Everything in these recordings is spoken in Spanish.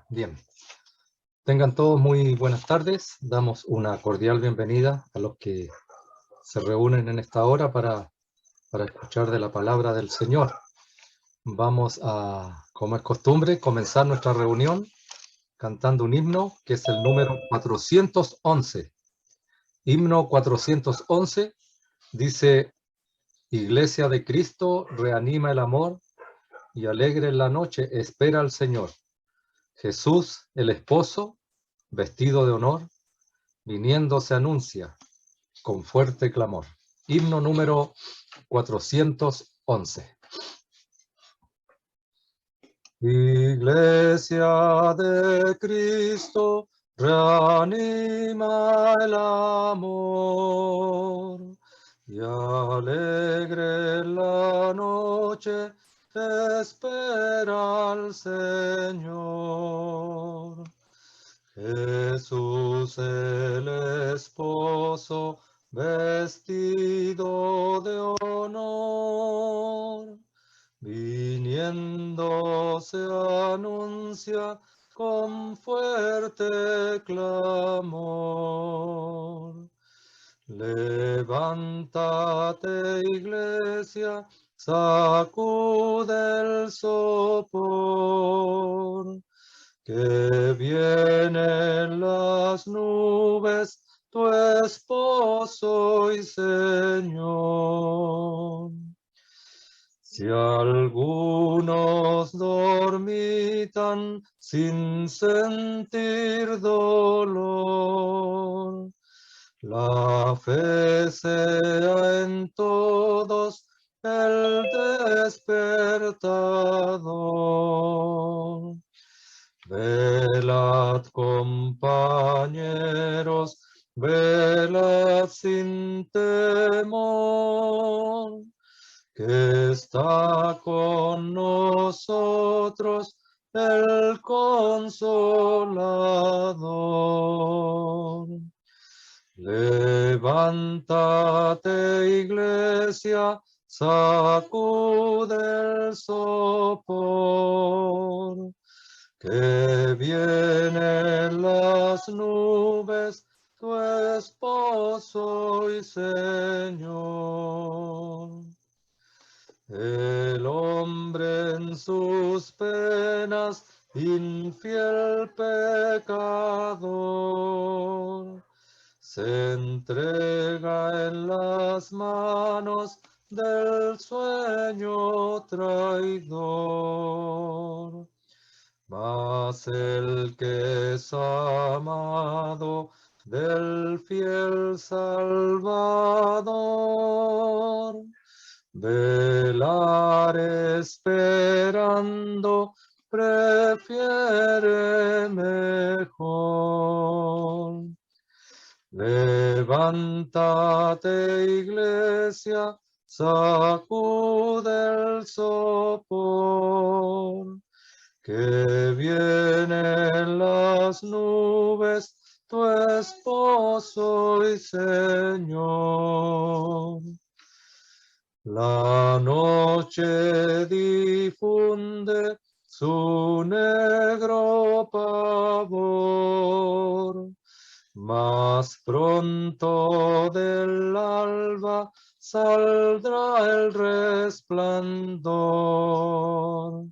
Bien, tengan todos muy buenas tardes. Damos una cordial bienvenida a los que se reúnen en esta hora para escuchar de la palabra del Señor. Vamos a, como es costumbre, comenzar nuestra reunión cantando un himno que es el número 411. Himno 411 dice: Iglesia de Cristo, reanima el amor y alegre en la noche espera al Señor. Jesús, el esposo, vestido de honor, viniendo se anuncia con fuerte clamor. Himno número 411. Iglesia de Cristo, reanima el amor y alegre la noche espera al Señor. Jesús el esposo, vestido de honor, viniendo se anuncia con fuerte clamor. Levántate, iglesia, sacude el sopor, que vienen las nubes, tu esposo y Señor. Si algunos dormitan sin sentir dolor, la fe sea en todos el despertador. Velad, compañeros, velad sin temor, que está con nosotros el Consolador. Levántate, iglesia, sacude el sopor, que vienen las nubes, tu esposo y Señor. El hombre en sus penas, infiel pecador, se entrega en las manos del sueño traidor. Mas el que es amado del fiel Salvador, velar esperando prefiere mejor. Levántate, iglesia, sacude el sopor, que vienen las nubes, tu esposo y Señor. La noche difunde su negro pavor, mas pronto del alba saldrá el resplandor.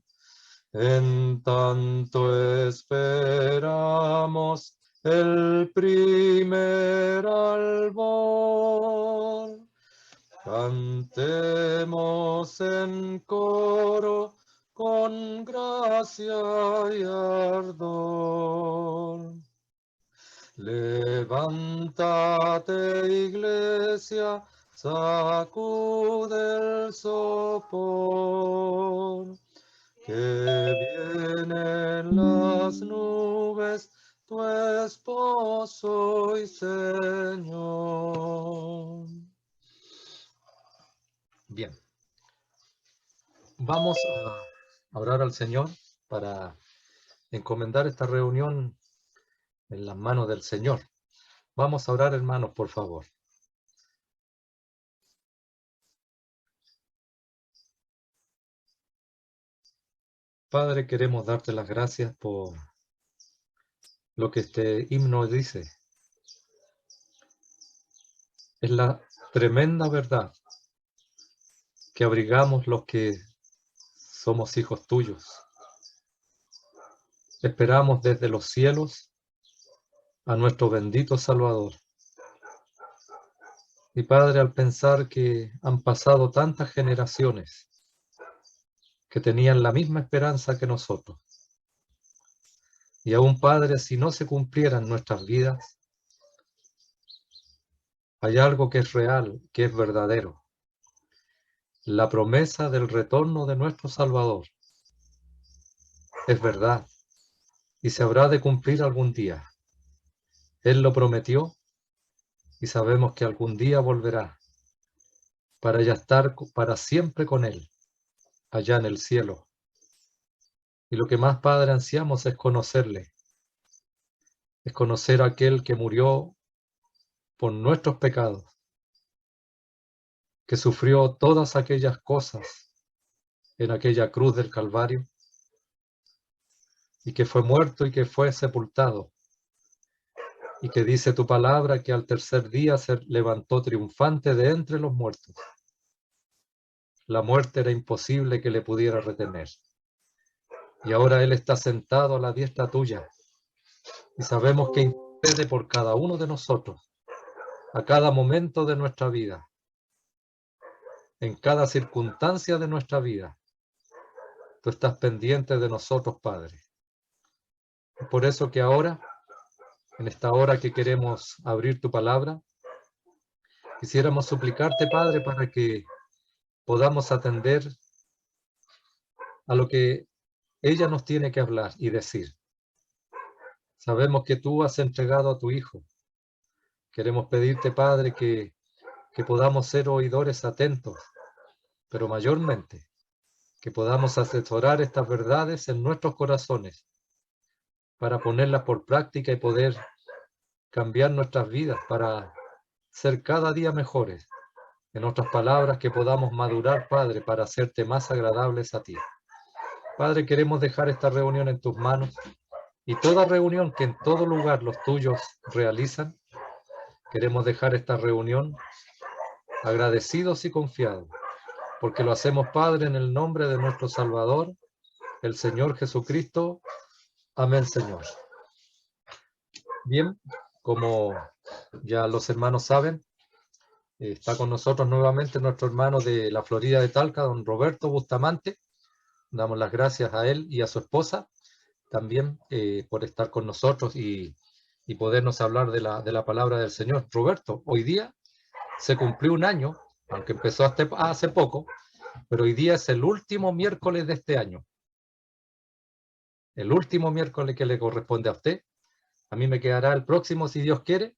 En tanto esperamos el primer albor, cantemos en coro con gracia y ardor. Levántate, iglesia, sacude el sopor, que vienen las nubes, tu esposo y Señor. Bien, vamos a orar al Señor para encomendar esta reunión en las manos del Señor. Vamos a orar, hermanos, por favor. Padre, queremos darte las gracias por lo que este himno dice. Es la tremenda verdad que abrigamos los que somos hijos tuyos. Esperamos desde los cielos a nuestro bendito Salvador. Y Padre, al pensar que han pasado tantas generaciones que tenían la misma esperanza que nosotros, y aún, Padre, si no se cumplieran nuestras vidas, hay algo que es real, que es verdadero. La promesa del retorno de nuestro Salvador es verdad y se habrá de cumplir algún día. Él lo prometió y sabemos que algún día volverá para ya estar para siempre con Él, allá en el cielo. Y lo que más, Padre, ansiamos es conocerle, es conocer a aquel que murió por nuestros pecados, que sufrió todas aquellas cosas en aquella cruz del Calvario, y que fue muerto y que fue sepultado, y que dice tu palabra que al tercer día se levantó triunfante de entre los muertos. La muerte era imposible que le pudiera retener. Y ahora Él está sentado a la diestra tuya, y sabemos que intercede por cada uno de nosotros, a cada momento de nuestra vida, en cada circunstancia de nuestra vida. Tú estás pendiente de nosotros, Padre. Es por eso que ahora, en esta hora que queremos abrir tu palabra, quisiéramos suplicarte, Padre, para que podamos atender a lo que ella nos tiene que hablar y decir. Sabemos que tú has entregado a tu Hijo. Queremos pedirte, Padre, que podamos ser oidores atentos, pero mayormente que podamos asesorar estas verdades en nuestros corazones para ponerlas por práctica y poder cambiar nuestras vidas para ser cada día mejores. En otras palabras, que podamos madurar, Padre, para hacerte más agradables a ti. Padre, queremos dejar esta reunión en tus manos y toda reunión que en todo lugar los tuyos realizan, queremos dejar esta reunión agradecidos y confiados, porque lo hacemos, Padre, en el nombre de nuestro Salvador, el Señor Jesucristo. Amén, Señor. Bien, como ya los hermanos saben, está con nosotros nuevamente nuestro hermano de la Florida de Talca, don Roberto Bustamante. Damos las gracias a él y a su esposa también por estar con nosotros y podernos hablar de la palabra del Señor. Roberto, hoy día se cumplió un año, aunque empezó hace poco, pero hoy día es el último miércoles de este año. El último miércoles que le corresponde a usted. A mí me quedará el próximo, si Dios quiere,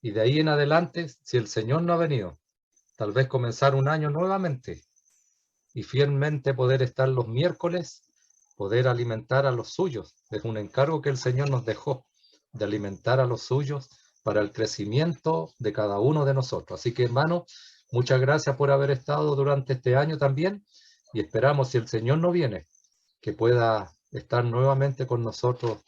y de ahí en adelante, si el Señor no ha venido, tal vez comenzar un año nuevamente y fielmente poder estar los miércoles, poder alimentar a los suyos. Es un encargo que el Señor nos dejó, de alimentar a los suyos para el crecimiento de cada uno de nosotros. Así que, hermano, muchas gracias por haber estado durante este año también, y esperamos, si el Señor no viene, que pueda estar nuevamente con nosotros,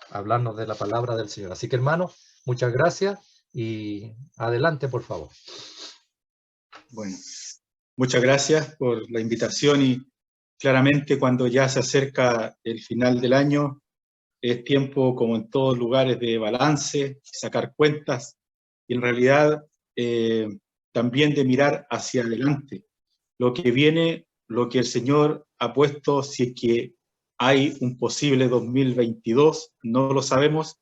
hablarnos de la palabra del Señor. Así que, hermano, muchas gracias y adelante, por favor. Bueno, muchas gracias por la invitación, y claramente cuando ya se acerca el final del año es tiempo, como en todos lugares, de balance, sacar cuentas y en realidad también de mirar hacia adelante, lo que viene, lo que el Señor ha puesto, si es que hay un posible 2022, no lo sabemos,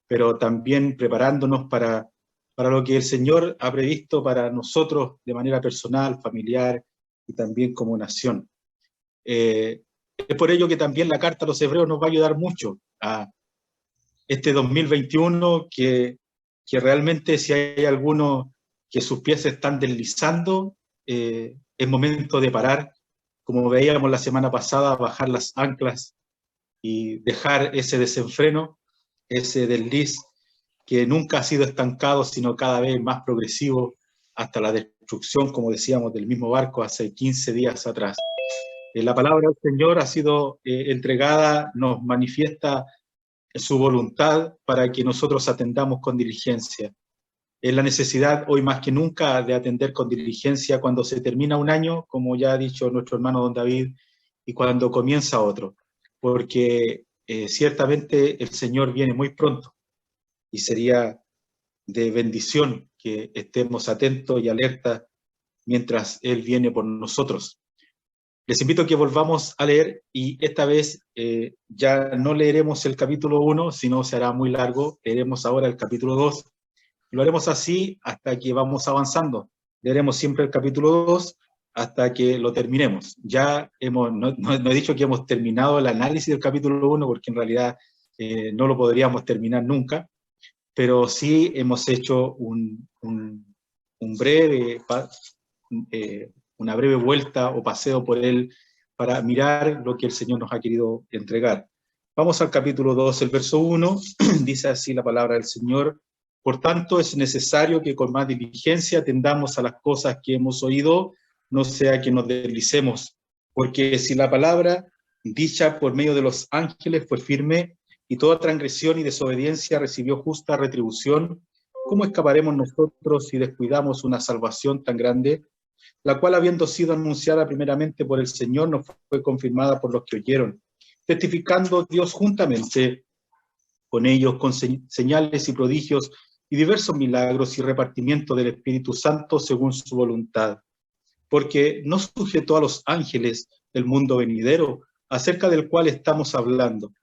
pero también preparándonos para lo que el Señor ha previsto para nosotros de manera personal, familiar y también como nación. Es por ello que también la carta a los hebreos nos va a ayudar mucho a este 2021, que realmente, si hay alguno que sus pies se están deslizando, es momento de parar, como veíamos la semana pasada, bajar las anclas y dejar ese desenfreno, ese desliz que nunca ha sido estancado, sino cada vez más progresivo hasta la destrucción, como decíamos, del mismo barco hace 15 días atrás. La palabra del Señor ha sido entregada, nos manifiesta su voluntad para que nosotros atendamos con diligencia. Es la necesidad hoy más que nunca de atender con diligencia cuando se termina un año, como ya ha dicho nuestro hermano don David, y cuando comienza otro, porque ciertamente el Señor viene muy pronto y sería de bendición que estemos atentos y alertas mientras Él viene por nosotros. Les invito a que volvamos a leer y esta vez ya no leeremos el capítulo 1, sino se hará muy largo, leeremos ahora el capítulo 2. Lo haremos así hasta que vamos avanzando. Leeremos siempre el capítulo 2 hasta que lo terminemos. Ya no he dicho que hemos terminado el análisis del capítulo 1, porque en realidad no lo podríamos terminar nunca, pero sí hemos hecho una breve vuelta o paseo por él para mirar lo que el Señor nos ha querido entregar. Vamos al capítulo 2, el verso 1, dice así la palabra del Señor: por tanto, es necesario que con más diligencia atendamos a las cosas que hemos oído, no sea que nos deslicemos, porque si la palabra dicha por medio de los ángeles fue firme, y toda transgresión y desobediencia recibió justa retribución, ¿cómo escaparemos nosotros si descuidamos una salvación tan grande, la cual, habiendo sido anunciada primeramente por el Señor, no fue confirmada por los que oyeron, testificando Dios juntamente con ellos, con señales y prodigios y diversos milagros y repartimiento del Espíritu Santo según su voluntad? Porque no sujetó a los ángeles del mundo venidero, acerca del cual estamos hablando.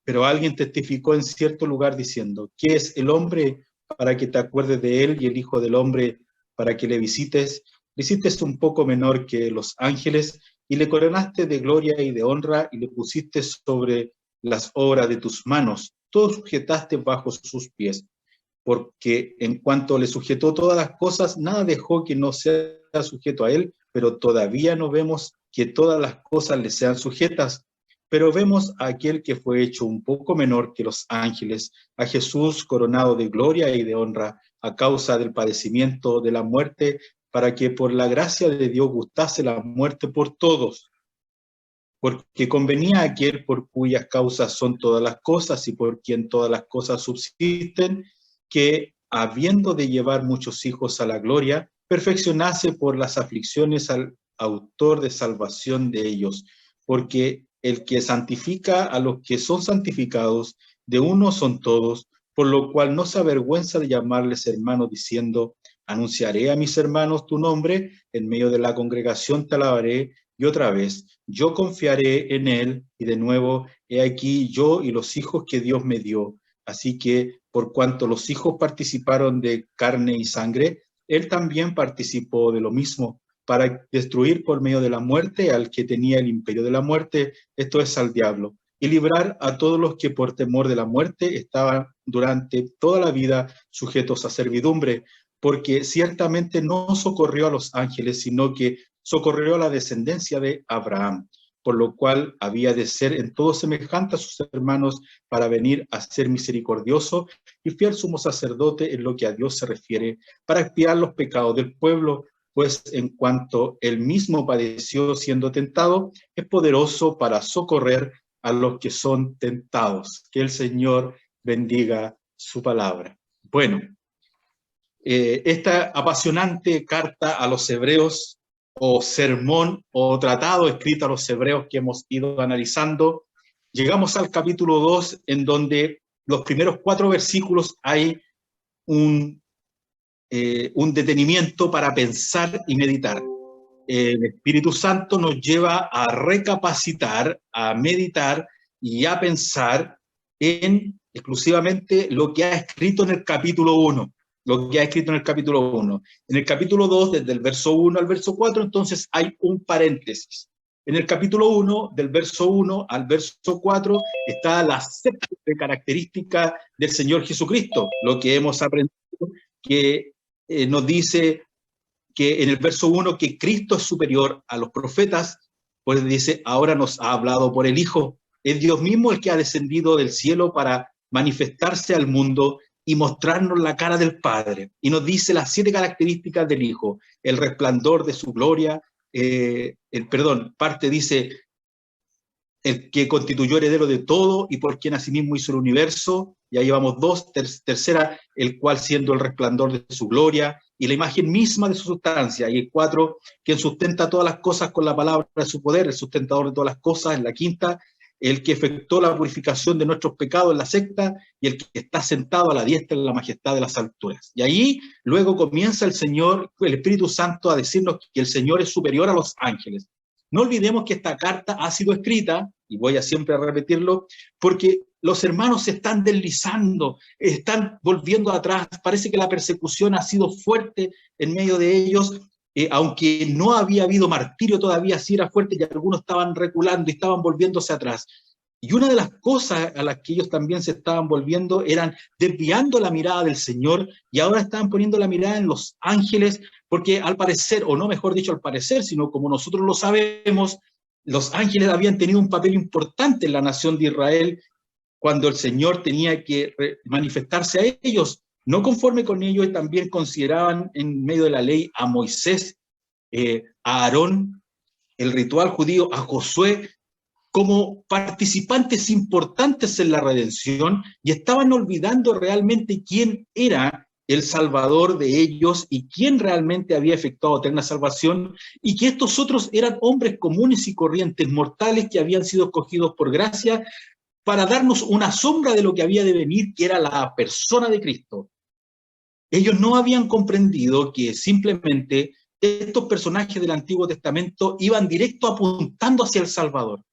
Pero alguien testificó en cierto lugar diciendo: ¿qué es el hombre para que te acuerdes de él, y el hijo del hombre para que le visites? Le hiciste un poco menor que los ángeles, y le coronaste de gloria y de honra, y le pusiste sobre las obras de tus manos. Todo sujetaste bajo sus pies. Porque en cuanto le sujetó todas las cosas, nada dejó que no sea sujeto a él, pero todavía no vemos que todas las cosas le sean sujetas. Pero vemos a aquel que fue hecho un poco menor que los ángeles, a Jesús coronado de gloria y de honra a causa del padecimiento de la muerte, para que por la gracia de Dios gustase la muerte por todos. Porque convenía a aquel por cuyas causas son todas las cosas y por quien todas las cosas subsisten, que, habiendo de llevar muchos hijos a la gloria, perfeccionase por las aflicciones al autor de salvación de ellos. Porque el que santifica a los que son santificados, de uno son todos, por lo cual no se avergüenza de llamarles hermanos, diciendo: anunciaré a mis hermanos tu nombre, en medio de la congregación te alabaré. Y otra vez, yo confiaré en él, y de nuevo, he aquí yo y los hijos que Dios me dio. Así que, por cuanto los hijos participaron de carne y sangre, él también participó de lo mismo, para destruir por medio de la muerte al que tenía el imperio de la muerte, esto es, al diablo, y librar a todos los que por temor de la muerte estaban durante toda la vida sujetos a servidumbre, porque ciertamente no socorrió a los ángeles, sino que socorrió a la descendencia de Abraham, por lo cual había de ser en todo semejante a sus hermanos, para venir a ser misericordioso y fiel sumo sacerdote en lo que a Dios se refiere, para expiar los pecados del pueblo, pues en cuanto él mismo padeció siendo tentado, es poderoso para socorrer a los que son tentados. Que el Señor bendiga su palabra. Bueno, esta apasionante carta a los hebreos, o sermón o tratado escrito a los hebreos que hemos ido analizando, llegamos al capítulo 2, en donde los primeros 4 versículos hay un detenimiento para pensar y meditar. El Espíritu Santo nos lleva a recapacitar, a meditar y a pensar en exclusivamente lo que ha escrito en el capítulo 1. Lo que ha escrito en el capítulo 1. En el capítulo 2, desde el verso 1 al verso 4, entonces hay un paréntesis. En el capítulo 1, del verso 1 al verso 4, está la séptima característica del Señor Jesucristo, lo que hemos aprendido, que nos dice que en el verso 1 que Cristo es superior a los profetas, pues dice: ahora nos ha hablado por el Hijo. Es Dios mismo el que ha descendido del cielo para manifestarse al mundo y mostrarnos la cara del Padre. Y nos dice las 7 características del Hijo: el resplandor de su gloria parte dice, el que constituyó heredero de todo y por quien asimismo hizo el universo, ya llevamos dos, tercera, el cual siendo el resplandor de su gloria y la imagen misma de su sustancia, y el 4, quien sustenta todas las cosas con la palabra de su poder, el sustentador de todas las cosas, en la quinta, el que efectuó la purificación de nuestros pecados en la sexta, y el que está sentado a la diestra en la majestad de las alturas. Y ahí luego comienza el Señor, el Espíritu Santo, a decirnos que el Señor es superior a los ángeles. No olvidemos que esta carta ha sido escrita, y voy a siempre repetirlo, porque los hermanos se están deslizando, están volviendo atrás, parece que la persecución ha sido fuerte en medio de ellos, aunque no había habido martirio todavía, sí era fuerte y algunos estaban reculando y estaban volviéndose atrás. Y una de las cosas a las que ellos también se estaban volviendo eran desviando la mirada del Señor, y ahora estaban poniendo la mirada en los ángeles, porque al parecer, o no mejor dicho al parecer, sino como nosotros lo sabemos, los ángeles habían tenido un papel importante en la nación de Israel cuando el Señor tenía que manifestarse a ellos. No conforme con ellos, y también consideraban en medio de la ley a Moisés, a Aarón, el ritual judío, a Josué, como participantes importantes en la redención, y estaban olvidando realmente quién era el Salvador de ellos y quién realmente había efectuado eterna salvación, y que estos otros eran hombres comunes y corrientes, mortales, que habían sido escogidos por gracia para darnos una sombra de lo que había de venir, que era la persona de Cristo. Ellos no habían comprendido que simplemente estos personajes del Antiguo Testamento iban directo apuntando hacia el Salvador,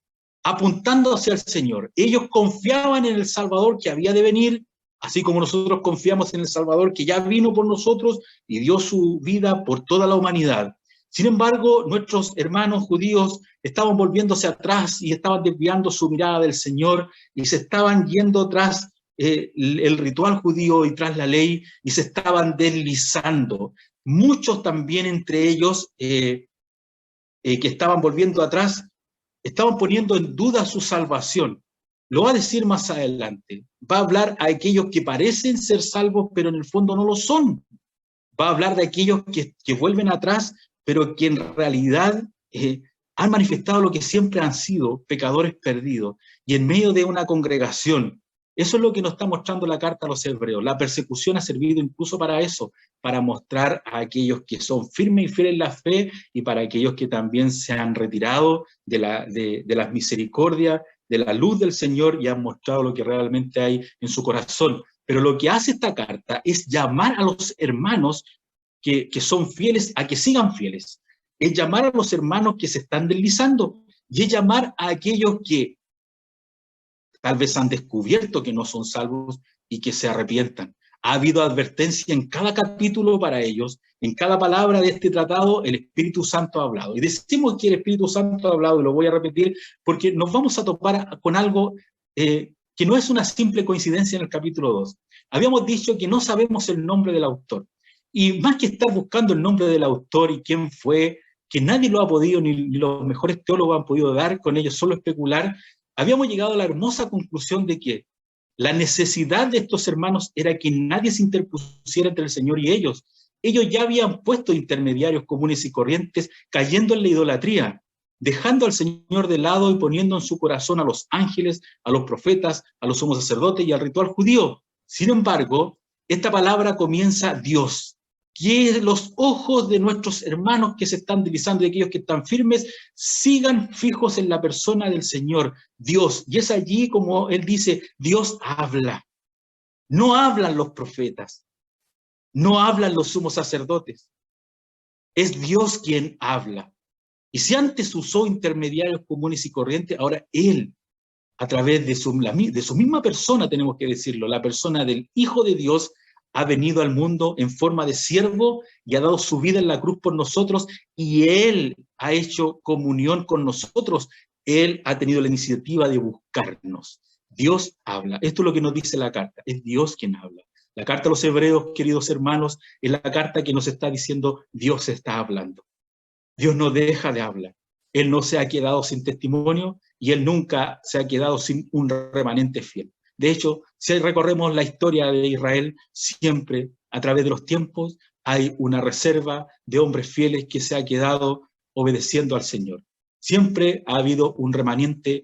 apuntando hacia el Señor. Ellos confiaban en el Salvador que había de venir, así como nosotros confiamos en el Salvador que ya vino por nosotros y dio su vida por toda la humanidad. Sin embargo, nuestros hermanos judíos estaban volviéndose atrás y estaban desviando su mirada del Señor y se estaban yendo tras el ritual judío y tras la ley, y se estaban deslizando. Muchos también entre ellos que estaban volviendo atrás estaban poniendo en duda su salvación. Lo va a decir más adelante. Va a hablar a aquellos que parecen ser salvos, pero en el fondo no lo son. Va a hablar de aquellos que vuelven atrás, pero que en realidad han manifestado lo que siempre han sido, pecadores perdidos. Y en medio de una congregación, eso es lo que nos está mostrando la carta a los hebreos. La persecución ha servido incluso para eso, para mostrar a aquellos que son firmes y fieles en la fe, y para aquellos que también se han retirado de las misericordias, de la luz del Señor, y han mostrado lo que realmente hay en su corazón. Pero lo que hace esta carta es llamar a los hermanos que son fieles a que sigan fieles. Es llamar a los hermanos que se están deslizando, y es llamar a aquellos que tal vez han descubierto que no son salvos y que se arrepientan. Ha habido advertencia en cada capítulo para ellos, en cada palabra de este tratado el Espíritu Santo ha hablado. Y decimos que el Espíritu Santo ha hablado, y lo voy a repetir, porque nos vamos a topar con algo que no es una simple coincidencia en el capítulo 2. Habíamos dicho que no sabemos el nombre del autor. Y más que estar buscando el nombre del autor y quién fue, que nadie lo ha podido, ni los mejores teólogos han podido dar, con ellos solo especular, habíamos llegado a la hermosa conclusión de que la necesidad de estos hermanos era que nadie se interpusiera entre el Señor y ellos. Ellos ya habían puesto intermediarios comunes y corrientes, cayendo en la idolatría, dejando al Señor de lado y poniendo en su corazón a los ángeles, a los profetas, a los sumos sacerdotes y al ritual judío. Sin embargo, esta palabra comienza Dios. Que los ojos de nuestros hermanos que se están deslizando, de aquellos que están firmes, sigan fijos en la persona del Señor, Dios. Y es allí como Él dice, Dios habla. No hablan los profetas, no hablan los sumos sacerdotes. Es Dios quien habla. Y si antes usó intermediarios comunes y corrientes, ahora Él, a través de su misma persona, tenemos que decirlo, la persona del Hijo de Dios, ha venido al mundo en forma de siervo y ha dado su vida en la cruz por nosotros, y Él ha hecho comunión con nosotros. Él ha tenido la iniciativa de buscarnos. Dios habla. Esto es lo que nos dice la carta. Es Dios quien habla. La carta a los hebreos, queridos hermanos, es la carta que nos está diciendo Dios está hablando. Dios no deja de hablar. Él no se ha quedado sin testimonio y Él nunca se ha quedado sin un remanente fiel. De hecho, si recorremos la historia de Israel, siempre a través de los tiempos hay una reserva de hombres fieles que se ha quedado obedeciendo al Señor. Siempre ha habido un remanente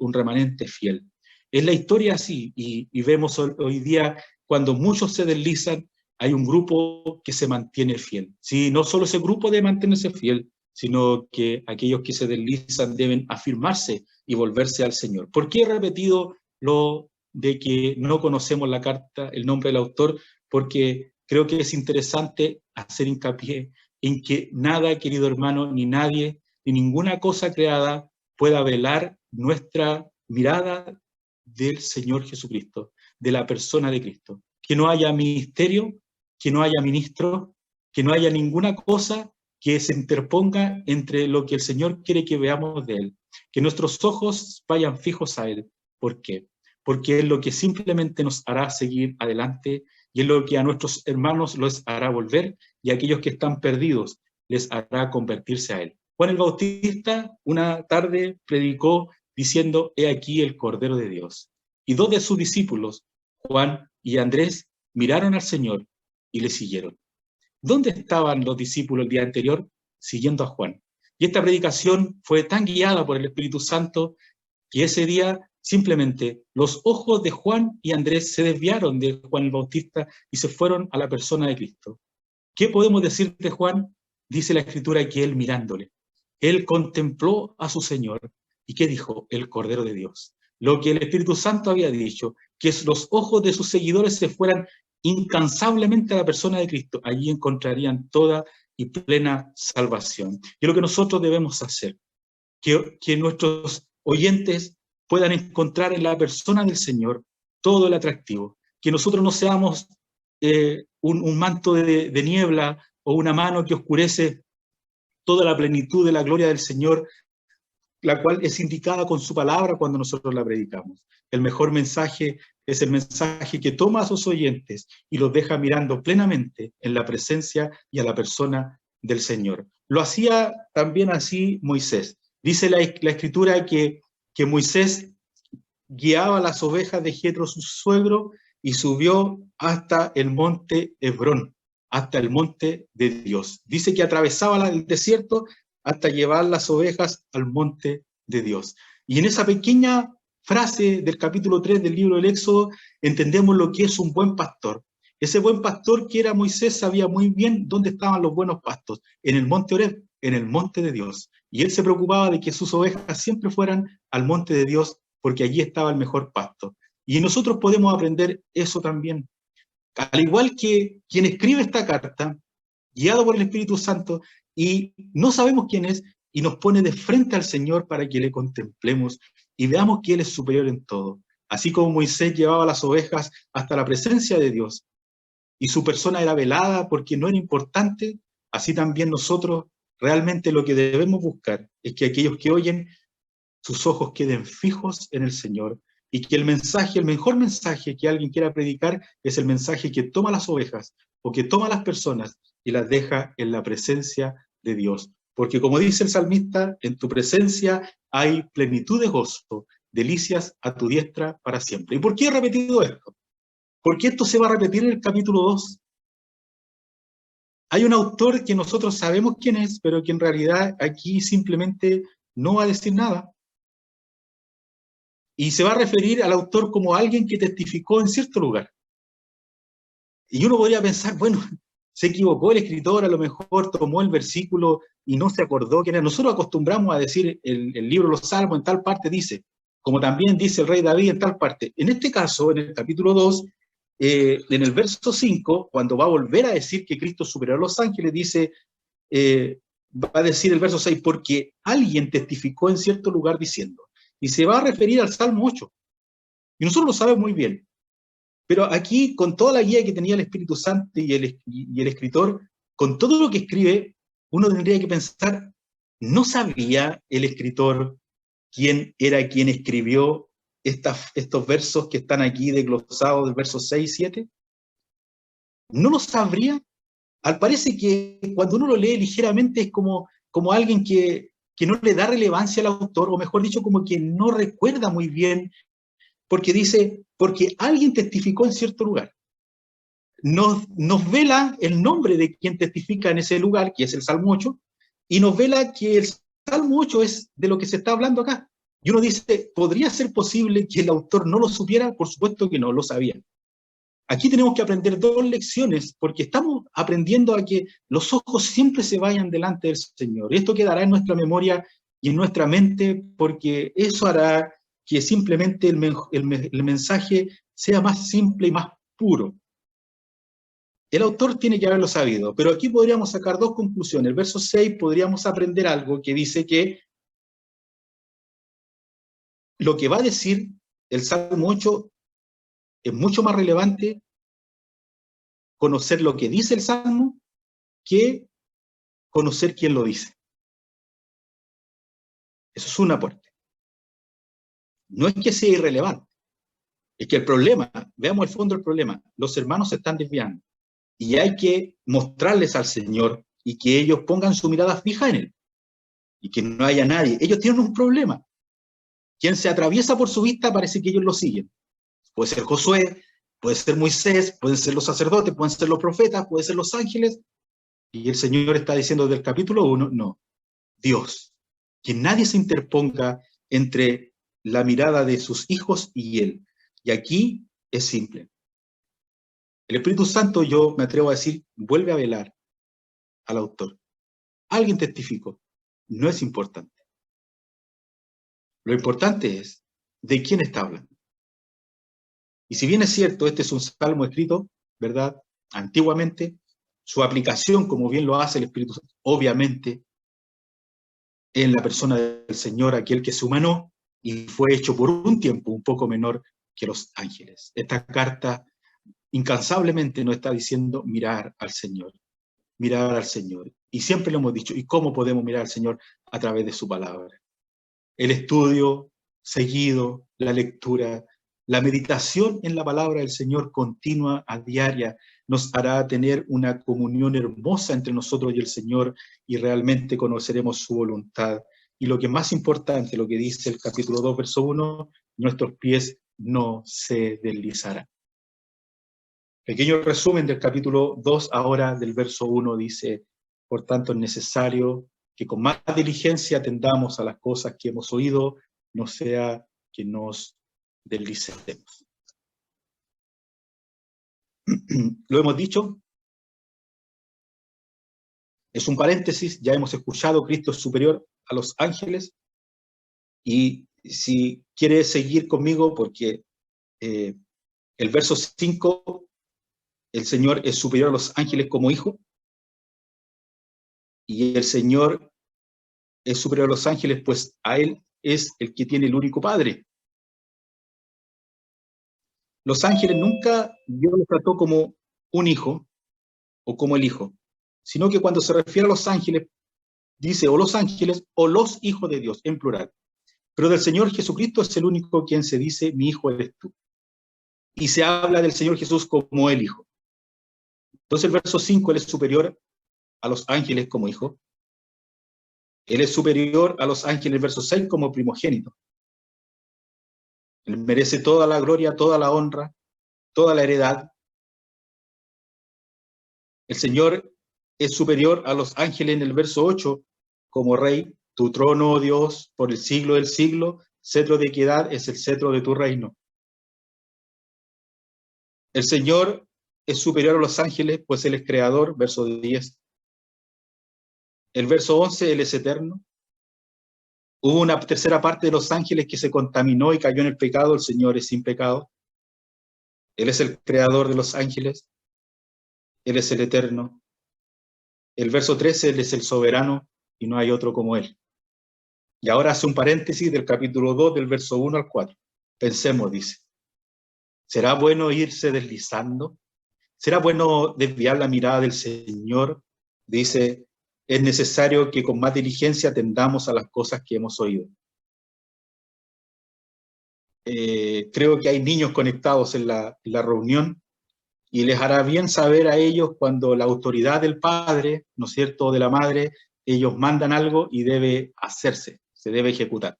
fiel. Es la historia así, y vemos hoy día, cuando muchos se deslizan, hay un grupo que se mantiene fiel. Sí, no solo ese grupo debe mantenerse fiel, sino que aquellos que se deslizan deben afirmarse y volverse al Señor. ¿Por qué he repetido lo de que no conocemos la carta, el nombre del autor? Porque creo que es interesante hacer hincapié en que nada, querido hermano, ni nadie, ni ninguna cosa creada pueda velar nuestra mirada del Señor Jesucristo, de la persona de Cristo. Que no haya ministerio, que no haya ministro, que no haya ninguna cosa que se interponga entre lo que el Señor quiere que veamos de Él. Que nuestros ojos vayan fijos a Él. ¿Por qué? Porque es lo que simplemente nos hará seguir adelante y es lo que a nuestros hermanos los hará volver y a aquellos que están perdidos les hará convertirse a Él. Juan el Bautista una tarde predicó diciendo: he aquí el Cordero de Dios. Y dos de sus discípulos, Juan y Andrés, miraron al Señor y le siguieron. ¿Dónde estaban los discípulos el día anterior? Siguiendo a Juan. Y esta predicación fue tan guiada por el Espíritu Santo que ese día simplemente los ojos de Juan y Andrés se desviaron de Juan el Bautista y se fueron a la persona de Cristo. ¿Qué podemos decir de Juan? Dice la Escritura que él mirándole, él contempló a su Señor. ¿Y qué dijo? El Cordero de Dios. Lo que el Espíritu Santo había dicho, que los ojos de sus seguidores se fueran incansablemente a la persona de Cristo. Allí encontrarían toda y plena salvación. Y es lo que nosotros debemos hacer, que nuestros oyentes puedan encontrar en la persona del Señor todo el atractivo. Que nosotros no seamos un manto de niebla o una mano que oscurece toda la plenitud de la gloria del Señor, la cual es indicada con su palabra cuando nosotros la predicamos. El mejor mensaje es el mensaje que toma a sus oyentes y los deja mirando plenamente en la presencia y a la persona del Señor. Lo hacía también así Moisés. Dice la Escritura que Moisés guiaba las ovejas de Jetro, su suegro, y subió hasta el monte Hebrón, hasta el monte de Dios. Dice que atravesaba el desierto hasta llevar las ovejas al monte de Dios. Y en esa pequeña frase del capítulo 3 del libro del Éxodo entendemos lo que es un buen pastor. Ese buen pastor que era Moisés sabía muy bien dónde estaban los buenos pastos, en el monte Oreb, en el monte de Dios. Y él se preocupaba de que sus ovejas siempre fueran al monte de Dios, porque allí estaba el mejor pasto. Y nosotros podemos aprender eso también. Al igual que quien escribe esta carta, guiado por el Espíritu Santo, y no sabemos quién es, y nos pone de frente al Señor para que le contemplemos y veamos que Él es superior en todo. Así como Moisés llevaba las ovejas hasta la presencia de Dios, y su persona era velada porque no era importante, así también nosotros realmente lo que debemos buscar es que aquellos que oyen, sus ojos queden fijos en el Señor, y que el mensaje, el mejor mensaje que alguien quiera predicar es el mensaje que toma las ovejas o que toma las personas y las deja en la presencia de Dios. Porque como dice el salmista, en tu presencia hay plenitud de gozo, delicias a tu diestra para siempre. ¿Y por qué he repetido esto? Porque esto se va a repetir en el capítulo 2. Hay un autor que nosotros sabemos quién es, pero que en realidad aquí simplemente no va a decir nada. Y se va a referir al autor como alguien que testificó en cierto lugar. Y uno podría pensar, bueno, se equivocó el escritor, a lo mejor tomó el versículo y no se acordó quién era. Nosotros acostumbramos a decir el libro de los Salmos en tal parte dice, como también dice el rey David en tal parte. En este caso, en el capítulo 2, en el verso 5, cuando va a volver a decir que Cristo superó a los ángeles, dice, va a decir el verso 6, porque alguien testificó en cierto lugar diciendo, y se va a referir al Salmo 8. Y nosotros lo sabemos muy bien. Pero aquí, con toda la guía que tenía el Espíritu Santo y el escritor, con todo lo que escribe, uno tendría que pensar, ¿no sabía el escritor quién era quien escribió estos versos que están aquí desglosados del verso 6 y 7? ¿No lo sabría? Al parece que cuando uno lo lee ligeramente es como alguien que no le da relevancia al autor, o mejor dicho, como que no recuerda muy bien, porque dice, porque alguien testificó en cierto lugar. Nos vela el nombre de quien testifica en ese lugar, que es el Salmo 8, y nos vela que el Salmo 8 es de lo que se está hablando acá. Y uno dice, ¿podría ser posible que el autor no lo supiera? Por supuesto que no, lo sabía. Aquí tenemos que aprender dos lecciones, porque estamos aprendiendo a que los ojos siempre se vayan delante del Señor. Esto quedará en nuestra memoria y en nuestra mente, porque eso hará que simplemente el mensaje sea más simple y más puro. El autor tiene que haberlo sabido, pero aquí podríamos sacar dos conclusiones. El verso 6 podríamos aprender algo que dice que lo que va a decir el Salmo 8 es mucho más relevante conocer lo que dice el Salmo que conocer quién lo dice. Eso es un aporte. No es que sea irrelevante, es que el problema, veamos el fondo del problema, los hermanos se están desviando y hay que mostrarles al Señor y que ellos pongan su mirada fija en Él y que no haya nadie. Ellos tienen un problema. Quien se atraviesa por su vista parece que ellos lo siguen. Puede ser Josué, puede ser Moisés, pueden ser los sacerdotes, pueden ser los profetas, pueden ser los ángeles. Y el Señor está diciendo desde el capítulo 1, no, Dios, que nadie se interponga entre la mirada de sus hijos y Él. Y aquí es simple. El Espíritu Santo, yo me atrevo a decir, vuelve a velar al autor. Alguien testificó, no es importante. Lo importante es de quién está hablando. Y si bien es cierto, este es un salmo escrito, ¿verdad? Antiguamente, su aplicación, como bien lo hace el Espíritu Santo, obviamente, en la persona del Señor, aquel que se humanó y fue hecho por un tiempo un poco menor que los ángeles. Esta carta incansablemente nos está diciendo mirar al Señor, mirar al Señor. Y siempre lo hemos dicho, ¿y cómo podemos mirar al Señor? A través de su palabra. El estudio seguido, la lectura, la meditación en la palabra del Señor continua, a diaria, nos hará tener una comunión hermosa entre nosotros y el Señor y realmente conoceremos su voluntad. Y lo que es más importante, lo que dice el capítulo 2, verso 1, nuestros pies no se deslizarán. Pequeño resumen del capítulo 2, ahora del verso 1, dice, por tanto es necesario que con más diligencia atendamos a las cosas que hemos oído, no sea que nos deslicemos. Lo hemos dicho, es un paréntesis, ya hemos escuchado, Cristo es superior a los ángeles, y si quiere seguir conmigo, porque el verso 5, el Señor es superior a los ángeles como hijo, y el Señor es superior a los ángeles, pues a Él es el que tiene el único Padre. Los ángeles nunca Dios los trató como un hijo o como el hijo, sino que cuando se refiere a los ángeles, dice o los ángeles o los hijos de Dios, en plural. Pero del Señor Jesucristo es el único quien se dice, mi hijo eres tú. Y se habla del Señor Jesús como el hijo. Entonces el verso 5, Él es superior a los ángeles como hijo. Él es superior a los ángeles, el verso 6, como primogénito. Él merece toda la gloria, toda la honra, toda la heredad. El Señor es superior a los ángeles en el verso 8, como rey. Tu trono, oh Dios, por el siglo del siglo, cetro de equidad es el cetro de tu reino. El Señor es superior a los ángeles, pues Él es creador, verso 10. El verso 11, Él es eterno. Hubo una tercera parte de los ángeles que se contaminó y cayó en el pecado, el Señor es sin pecado. Él es el creador de los ángeles. Él es el eterno. El verso 13, Él es el soberano y no hay otro como Él. Y ahora hace un paréntesis del capítulo 2, del verso 1 al 4. Pensemos, dice, ¿será bueno irse deslizando? ¿Será bueno desviar la mirada del Señor? Dice, es necesario que con más diligencia atendamos a las cosas que hemos oído. Creo que hay niños conectados en la reunión y les hará bien saber a ellos cuando la autoridad del padre, ¿no es cierto?, de la madre, ellos mandan algo y debe hacerse, se debe ejecutar.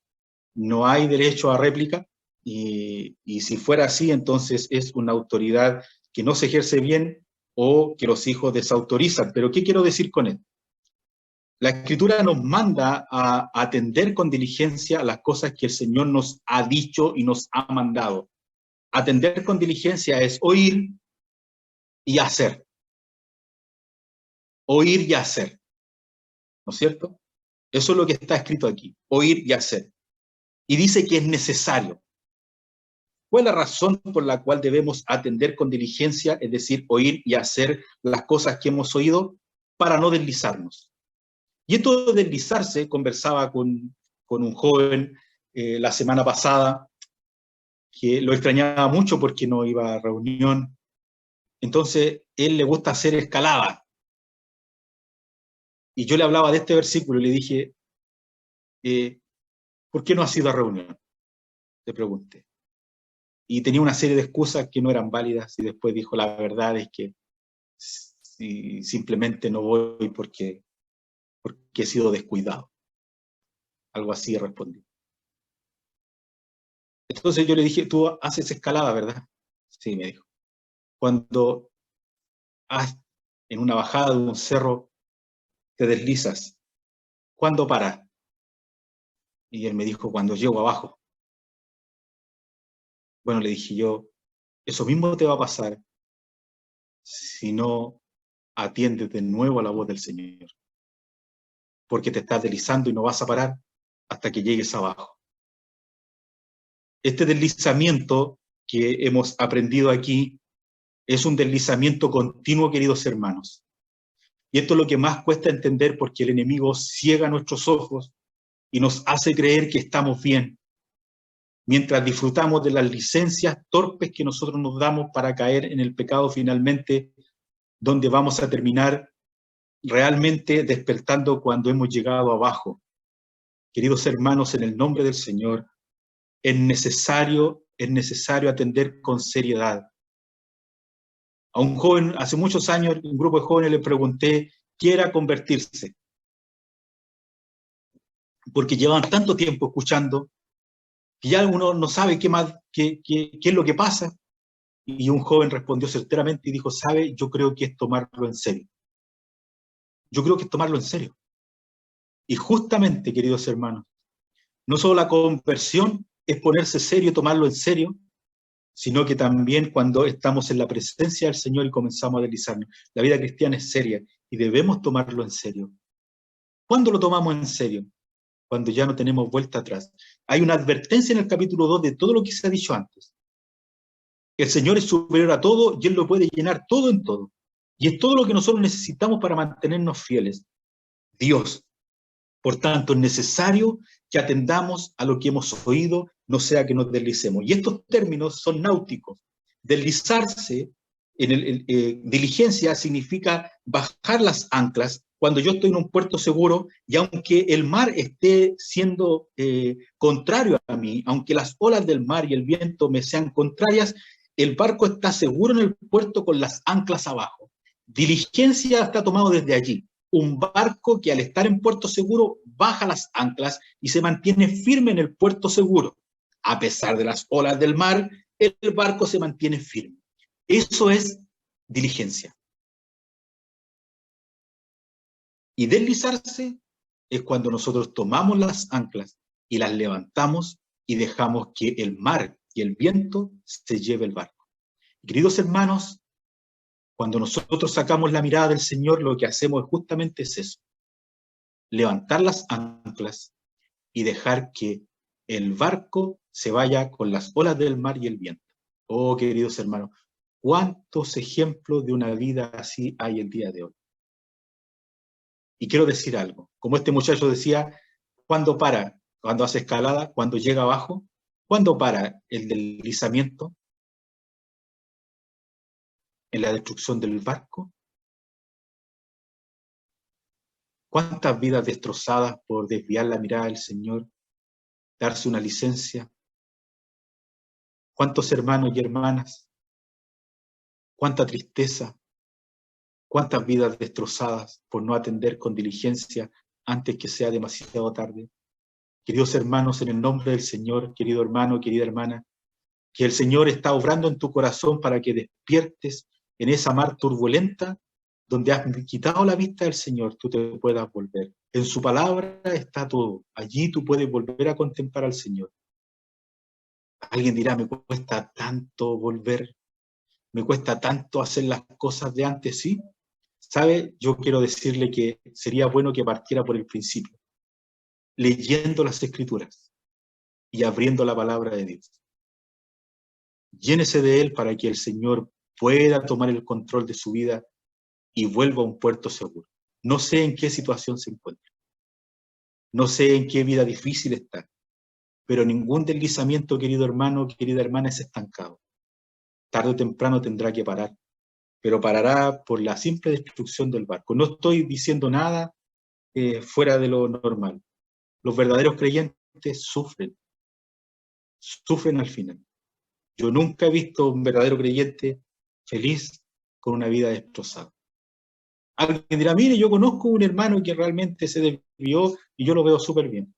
No hay derecho a réplica y si fuera así, entonces es una autoridad que no se ejerce bien o que los hijos desautorizan. Pero ¿qué quiero decir con esto? La Escritura nos manda a atender con diligencia las cosas que el Señor nos ha dicho y nos ha mandado. Atender con diligencia es oír y hacer. Oír y hacer. ¿No es cierto? Eso es lo que está escrito aquí. Oír y hacer. Y dice que es necesario. ¿Cuál es la razón por la cual debemos atender con diligencia, es decir, oír y hacer las cosas que hemos oído, para no deslizarnos? Y esto de deslizarse, conversaba con un joven la semana pasada, que lo extrañaba mucho porque no iba a reunión. Entonces, él le gusta hacer escalada. Y yo le hablaba de este versículo y le dije, ¿por qué no has ido a reunión? Le pregunté. Y tenía una serie de excusas que no eran válidas y después dijo, la verdad es que simplemente no voy porque he sido descuidado. Algo así respondí. Entonces yo le dije, tú haces escalada, ¿verdad? Sí, me dijo. Cuando en una bajada de un cerro te deslizas, ¿cuándo paras? Y él me dijo, cuando llego abajo. Bueno, le dije yo, eso mismo te va a pasar si no atiendes de nuevo a la voz del Señor. Porque te estás deslizando y no vas a parar hasta que llegues abajo. Este deslizamiento que hemos aprendido aquí es un deslizamiento continuo, queridos hermanos. Y esto es lo que más cuesta entender, porque el enemigo ciega nuestros ojos y nos hace creer que estamos bien, mientras disfrutamos de las licencias torpes que nosotros nos damos para caer en el pecado finalmente, donde vamos a terminar realmente despertando cuando hemos llegado abajo. Queridos hermanos, en el nombre del Señor, es necesario atender con seriedad. A un joven, hace muchos años, un grupo de jóvenes le pregunté, ¿quiera convertirse? Porque llevan tanto tiempo escuchando que ya uno no sabe qué es lo que pasa. Y un joven respondió certeramente y dijo, ¿sabe? Yo creo que es tomarlo en serio. Yo creo que es tomarlo en serio. Y justamente, queridos hermanos, no solo la conversión es ponerse serio, tomarlo en serio, sino que también cuando estamos en la presencia del Señor y comenzamos a deslizarnos. La vida cristiana es seria y debemos tomarlo en serio. ¿Cuándo lo tomamos en serio? Cuando ya no tenemos vuelta atrás. Hay una advertencia en el capítulo 2 de todo lo que se ha dicho antes. El Señor es superior a todo y Él lo puede llenar todo en todo. Y es todo lo que nosotros necesitamos para mantenernos fieles. Dios. Por tanto, es necesario que atendamos a lo que hemos oído, no sea que nos deslicemos. Y estos términos son náuticos. Deslizarse, diligencia significa bajar las anclas cuando yo estoy en un puerto seguro y aunque el mar esté siendo contrario a mí, aunque las olas del mar y el viento me sean contrarias, el barco está seguro en el puerto con las anclas abajo. Diligencia está tomado desde allí. Un barco que al estar en puerto seguro baja las anclas y se mantiene firme en el puerto seguro. A pesar de las olas del mar, el barco se mantiene firme. Eso es diligencia. Y deslizarse es cuando nosotros tomamos las anclas y las levantamos y dejamos que el mar y el viento se lleve el barco. Queridos hermanos, cuando nosotros sacamos la mirada del Señor, lo que hacemos justamente es eso. Levantar las anclas y dejar que el barco se vaya con las olas del mar y el viento. Oh, queridos hermanos, ¿cuántos ejemplos de una vida así hay el día de hoy? Y quiero decir algo. Como este muchacho decía, ¿cuándo para? Cuando hace escalada, cuando llega abajo. ¿Cuándo para el deslizamiento? ¿En la destrucción del barco? ¿Cuántas vidas destrozadas por desviar la mirada del Señor, darse una licencia? ¿Cuántos hermanos y hermanas? ¿Cuánta tristeza? ¿Cuántas vidas destrozadas por no atender con diligencia antes que sea demasiado tarde? Queridos hermanos, en el nombre del Señor, querido hermano, querida hermana, que el Señor está obrando en tu corazón para que despiertes en esa mar turbulenta donde has quitado la vista del Señor, tú te puedas volver. En su palabra está todo. Allí tú puedes volver a contemplar al Señor. Alguien dirá, me cuesta tanto volver, me cuesta tanto hacer las cosas de antes, ¿sí? ¿Sabe? Yo quiero decirle que sería bueno que partiera por el principio, leyendo las Escrituras y abriendo la palabra de Dios. Llénese de Él para que el Señor pueda tomar el control de su vida y vuelva a un puerto seguro. No sé en qué situación se encuentra, no sé en qué vida difícil está, pero ningún deslizamiento, querido hermano, querida hermana, es estancado. Tarde o temprano tendrá que parar, pero parará por la simple destrucción del barco. No estoy diciendo nada fuera de lo normal. Los verdaderos creyentes sufren al final. Yo nunca he visto un verdadero creyente feliz con una vida destrozada. Alguien dirá, mire, yo conozco un hermano que realmente se desvió y yo lo veo súper bien.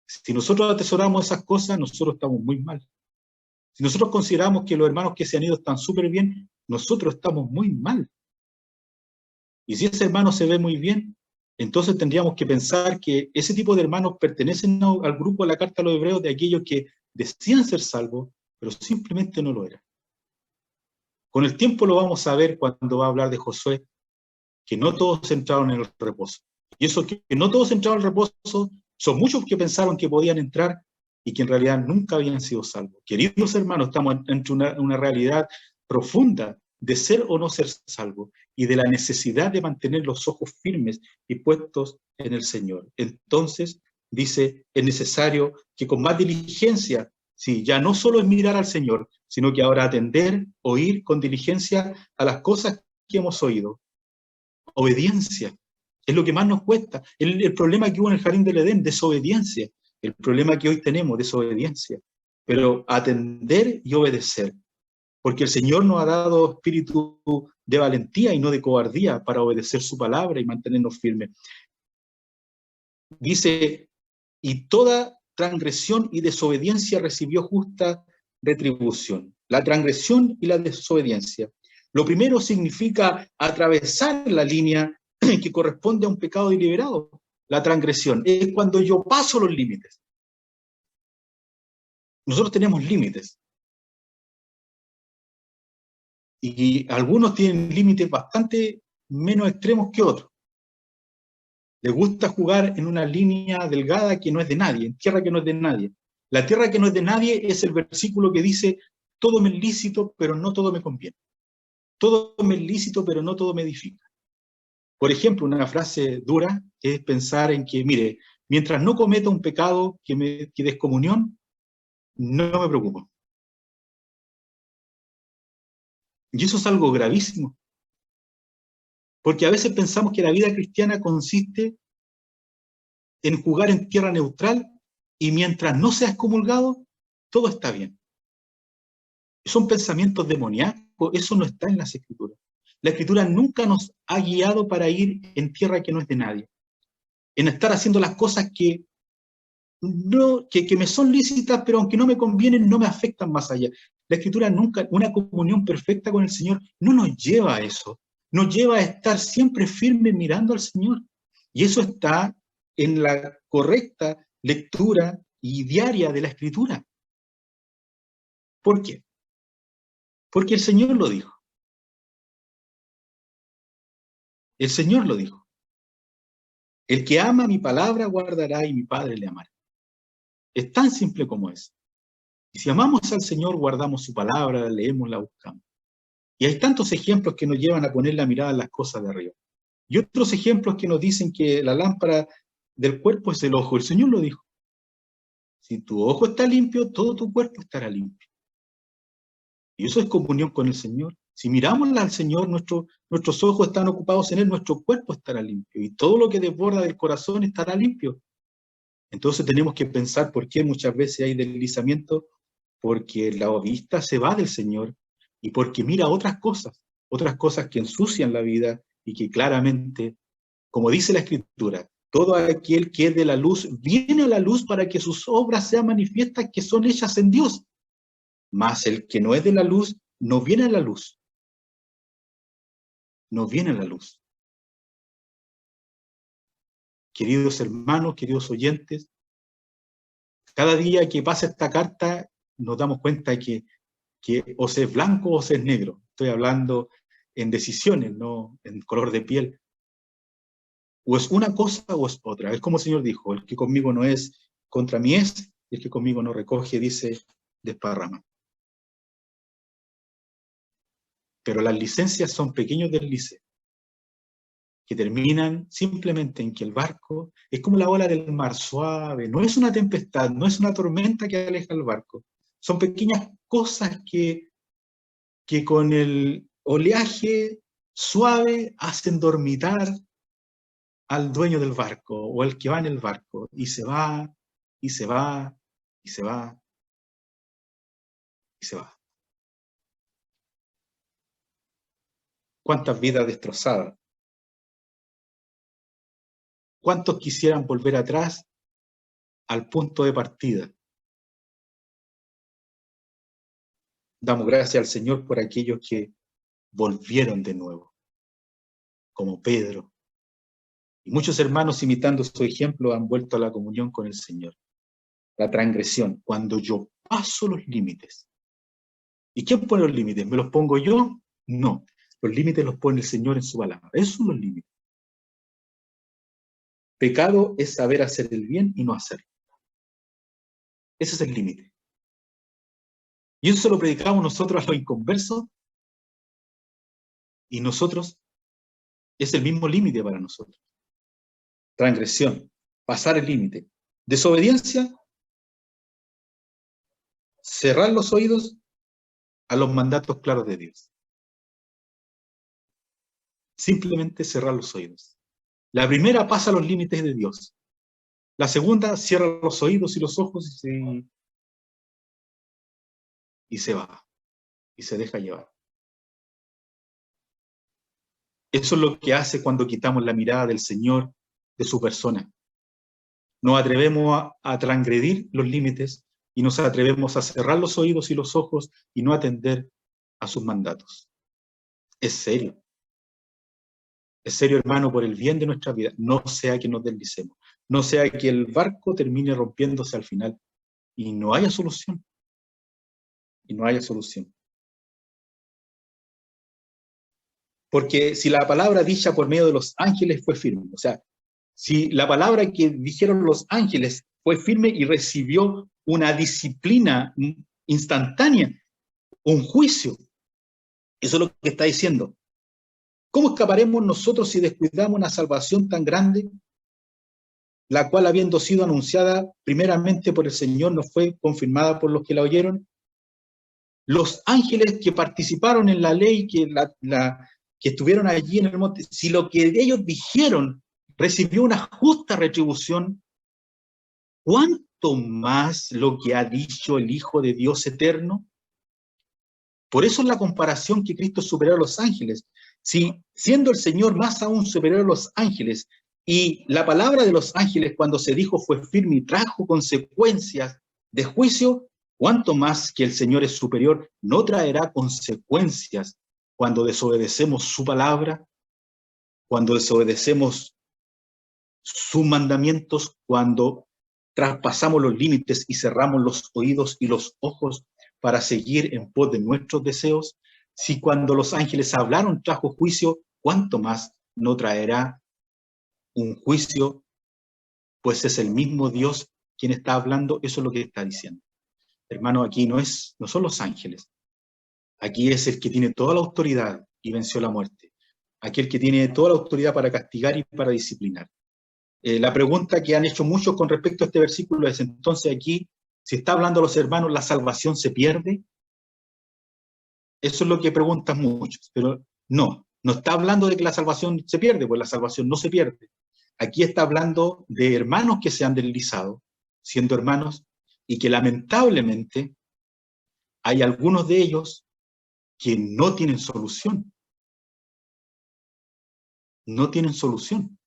Si nosotros atesoramos esas cosas, nosotros estamos muy mal. Si nosotros consideramos que los hermanos que se han ido están súper bien, nosotros estamos muy mal. Y si ese hermano se ve muy bien, entonces tendríamos que pensar que ese tipo de hermanos pertenecen al grupo de la Carta a los Hebreos de aquellos que decían ser salvos, pero simplemente no lo eran. Con el tiempo lo vamos a ver cuando va a hablar de Josué, que no todos entraron en el reposo. Y eso que no todos entraron en el reposo, son muchos que pensaron que podían entrar y que en realidad nunca habían sido salvos. Queridos hermanos, estamos entre una realidad profunda de ser o no ser salvos y de la necesidad de mantener los ojos firmes y puestos en el Señor. Entonces, dice, es necesario que con más diligencia, sí, ya no solo es mirar al Señor, sino que ahora atender, oír con diligencia a las cosas que hemos oído. Obediencia es lo que más nos cuesta. El problema que hubo en el Jardín del Edén, desobediencia. El problema que hoy tenemos, desobediencia. Pero atender y obedecer. Porque el Señor nos ha dado espíritu de valentía y no de cobardía para obedecer su palabra y mantenernos firmes. Dice, y toda transgresión y desobediencia recibió justa retribución. La transgresión y la desobediencia. Lo primero significa atravesar la línea que corresponde a un pecado deliberado. La transgresión es cuando yo paso los límites. Nosotros tenemos límites. Y algunos tienen límites bastante menos extremos que otros. Les gusta jugar en una línea delgada que no es de nadie, en tierra que no es de nadie. La tierra que no es de nadie es el versículo que dice, todo me es lícito, pero no todo me conviene. Todo me es lícito, pero no todo me edifica. Por ejemplo, una frase dura es pensar en que, mire, mientras no cometa un pecado que es comunión, no me preocupo. Y eso es algo gravísimo. Porque a veces pensamos que la vida cristiana consiste en jugar en tierra neutral y mientras no seas excomulgado, todo está bien. Son pensamientos demoníacos, eso no está en las Escrituras. La Escritura nunca nos ha guiado para ir en tierra que no es de nadie, en estar haciendo las cosas que me son lícitas, pero aunque no me convienen, no me afectan más allá. La Escritura nunca, una comunión perfecta con el Señor, no nos lleva a eso, nos lleva a estar siempre firmes mirando al Señor. Y eso está en la correcta lectura y diaria de la Escritura. ¿Por qué? Porque el Señor lo dijo. El Señor lo dijo. El que ama mi palabra guardará y mi Padre le amará. Es tan simple como es. Y si amamos al Señor, guardamos su palabra, la leemos, la buscamos. Y hay tantos ejemplos que nos llevan a poner la mirada en las cosas de arriba. Y otros ejemplos que nos dicen que la lámpara del cuerpo es el ojo. El Señor lo dijo. Si tu ojo está limpio, todo tu cuerpo estará limpio. Y eso es comunión con el Señor. Si miramos al Señor, nuestros ojos están ocupados en Él, nuestro cuerpo estará limpio. Y todo lo que desborda del corazón estará limpio. Entonces tenemos que pensar por qué muchas veces hay deslizamiento, porque la vista se va del Señor y porque mira otras cosas que ensucian la vida y que claramente, como dice la Escritura, todo aquel que es de la luz viene a la luz para que sus obras sean manifiestas que son hechas en Dios. Mas el que no es de la luz no viene a la luz no viene la luz. Queridos hermanos, queridos oyentes, cada día que pasa esta carta nos damos cuenta que o se es blanco o se es negro. Estoy hablando en decisiones, no en color de piel. O es una cosa o es otra. Es como el Señor dijo, el que conmigo no es, contra mí es, y el que conmigo no recoge, dice, desparrama. Pero las licencias son pequeños deslices, que terminan simplemente en que el barco es como la ola del mar, suave, no es una tempestad, no es una tormenta que aleja el barco. Son pequeñas cosas que con el oleaje suave hacen dormitar al dueño del barco o al que va en el barco, y se va, y se va, y se va, y se va. ¿Cuántas vidas destrozadas? ¿Cuántos quisieran volver atrás al punto de partida? Damos gracias al Señor por aquellos que volvieron de nuevo, como Pedro. Y muchos hermanos, imitando su ejemplo, han vuelto a la comunión con el Señor. La transgresión, cuando yo paso los límites. ¿Y quién pone los límites? ¿Me los pongo yo? No. Los límites los pone el Señor en su palabra. Esos son los límites. Pecado es saber hacer el bien y no hacerlo. Ese es el límite. Y eso se lo predicamos nosotros a los inconversos, y nosotros, es el mismo límite para nosotros. Transgresión, pasar el límite. Desobediencia, cerrar los oídos a los mandatos claros de Dios. Simplemente cerrar los oídos. La primera pasa los límites de Dios. La segunda cierra los oídos y los ojos y se va. Y se deja llevar. Eso es lo que hace cuando quitamos la mirada del Señor de su persona. Nos atrevemos a transgredir los límites y nos atrevemos a cerrar los oídos y los ojos y no atender a sus mandatos. Es serio. Es serio, hermano, por el bien de nuestra vida. No sea que nos deslicemos. No sea que el barco termine rompiéndose al final y no haya solución. Y no haya solución. Porque si la palabra dicha por medio de los ángeles fue firme, o sea, si la palabra que dijeron los ángeles fue firme y recibió una disciplina instantánea, un juicio, eso es lo que está diciendo. ¿Cómo escaparemos nosotros si descuidamos una salvación tan grande, la cual, habiendo sido anunciada primeramente por el Señor, no fue confirmada por los que la oyeron? Los ángeles que participaron en la ley, que estuvieron allí en el monte, si lo que ellos dijeron recibió una justa retribución, ¿cuánto más lo que ha dicho el Hijo de Dios eterno? Por eso es la comparación que Cristo es superior a los ángeles. Si siendo el Señor más aún superior a los ángeles, y la palabra de los ángeles cuando se dijo fue firme y trajo consecuencias de juicio, ¿cuánto más que el Señor es superior no traerá consecuencias cuando desobedecemos su palabra, cuando desobedecemos sus mandamientos, cuando traspasamos los límites y cerramos los oídos y los ojos para seguir en pos de nuestros deseos? Si cuando los ángeles hablaron trajo juicio, ¿cuánto más no traerá un juicio? Pues es el mismo Dios quien está hablando. Eso es lo que está diciendo. Hermano, aquí no son los ángeles. Aquí es el que tiene toda la autoridad y venció la muerte. Aquí el que tiene toda la autoridad para castigar y para disciplinar. La pregunta que han hecho muchos con respecto a este versículo es, entonces aquí, si está hablando a los hermanos, ¿la salvación se pierde? Eso es lo que preguntan muchos, pero no está hablando de que la salvación se pierde, pues la salvación no se pierde. Aquí está hablando de hermanos que se han deslizado, siendo hermanos, y que lamentablemente hay algunos de ellos que no tienen solución. No tienen solución.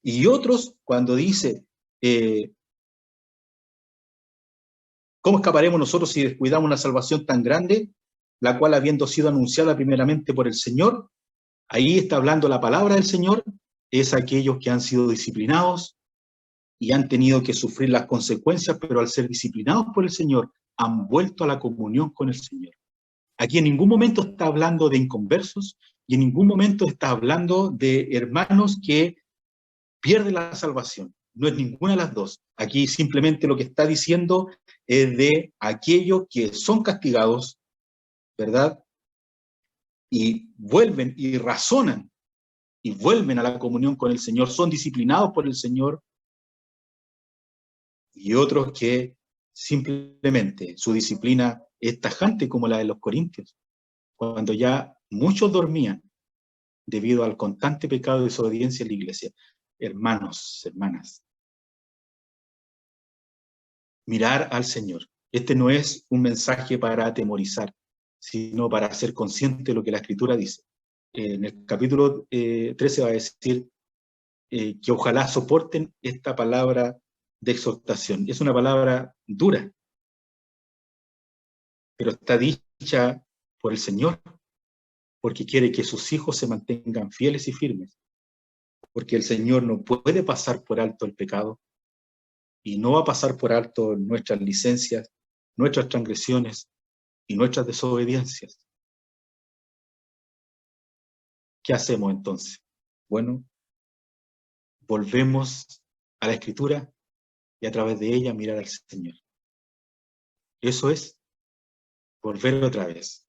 Y otros, cuando dice, ¿cómo escaparemos nosotros si descuidamos una salvación tan grande, la cual habiendo sido anunciada primeramente por el Señor, Ahí está hablando la palabra del Señor, es aquellos que han sido disciplinados y han tenido que sufrir las consecuencias, pero al ser disciplinados por el Señor, han vuelto a la comunión con el Señor. Aquí en ningún momento está hablando de inconversos y en ningún momento está hablando de hermanos que pierden la salvación. No es ninguna de las dos. Aquí simplemente lo que está diciendo es de aquellos que son castigados, ¿verdad? Y vuelven y razonan y vuelven a la comunión con el Señor, son disciplinados por el Señor, y otros que simplemente su disciplina es tajante como la de los corintios, cuando ya muchos dormían debido al constante pecado de desobediencia en la iglesia. Hermanos, hermanas, mirar al Señor. Este no es un mensaje para atemorizar, sino para ser consciente de lo que la Escritura dice. En el capítulo 13 va a decir que ojalá soporten esta palabra de exhortación. Es una palabra dura, pero está dicha por el Señor, porque quiere que sus hijos se mantengan fieles y firmes, porque el Señor no puede pasar por alto el pecado, y no va a pasar por alto nuestras licencias, nuestras transgresiones y nuestras desobediencias. ¿Qué hacemos entonces? Bueno, volvemos a la Escritura y a través de ella mirar al Señor. Eso es volver otra vez.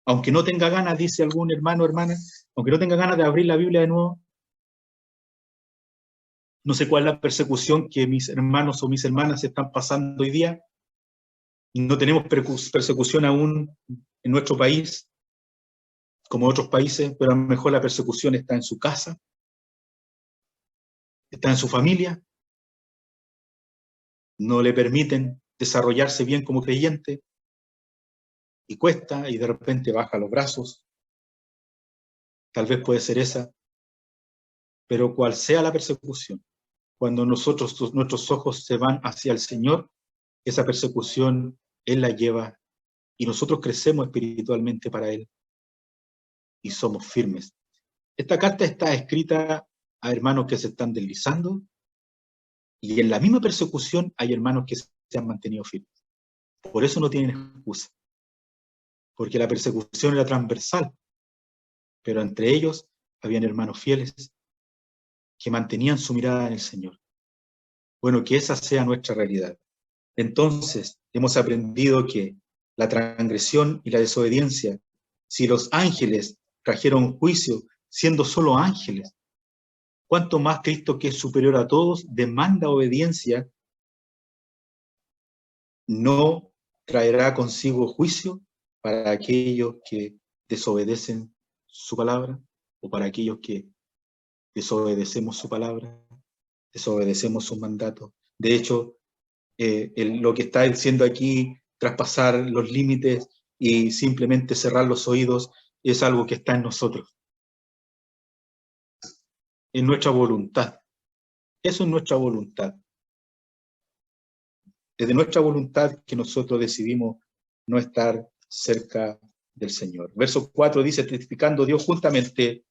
Aunque no tenga ganas, dice algún hermano o hermana, aunque no tenga ganas de abrir la Biblia de nuevo, no sé cuál es la persecución que mis hermanos o mis hermanas están pasando hoy día. No tenemos persecución aún en nuestro país, como otros países, pero a lo mejor la persecución está en su casa, está en su familia, no le permiten desarrollarse bien como creyente, y cuesta, y de repente baja los brazos. Tal vez puede ser esa, pero cual sea la persecución, cuando nuestros ojos se van hacia el Señor, esa persecución Él la lleva, y nosotros crecemos espiritualmente para Él, y somos firmes. Esta carta está escrita a hermanos que se están deslizando, y en la misma persecución hay hermanos que se han mantenido firmes. Por eso no tienen excusa, porque la persecución era transversal, pero entre ellos habían hermanos fieles que mantenían su mirada en el Señor. Bueno, que esa sea nuestra realidad. Entonces, hemos aprendido que la transgresión y la desobediencia, si los ángeles trajeron juicio siendo solo ángeles, cuánto más Cristo, que es superior a todos, demanda obediencia, no traerá consigo juicio para aquellos que desobedecen su palabra, o para aquellos que desobedecemos su palabra, desobedecemos sus mandatos. De hecho, lo que está diciendo aquí, traspasar los límites y simplemente cerrar los oídos, es algo que está en nosotros, en nuestra voluntad. Eso es nuestra voluntad. Es de nuestra voluntad que nosotros decidimos no estar cerca del Señor. Verso 4 dice, testificando Dios juntamente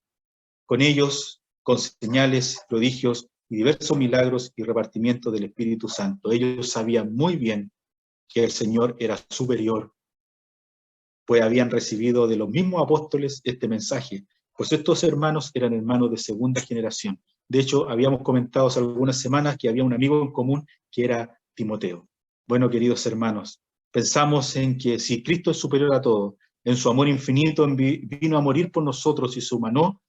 con ellos, con señales, prodigios y diversos milagros y repartimiento del Espíritu Santo. Ellos sabían muy bien que el Señor era superior, pues habían recibido de los mismos apóstoles este mensaje, pues estos hermanos eran hermanos de segunda generación. De hecho, habíamos comentado hace algunas semanas que había un amigo en común que era Timoteo. Bueno, queridos hermanos, pensamos en que si Cristo es superior a todo, en su amor infinito vino a morir por nosotros y se humanó,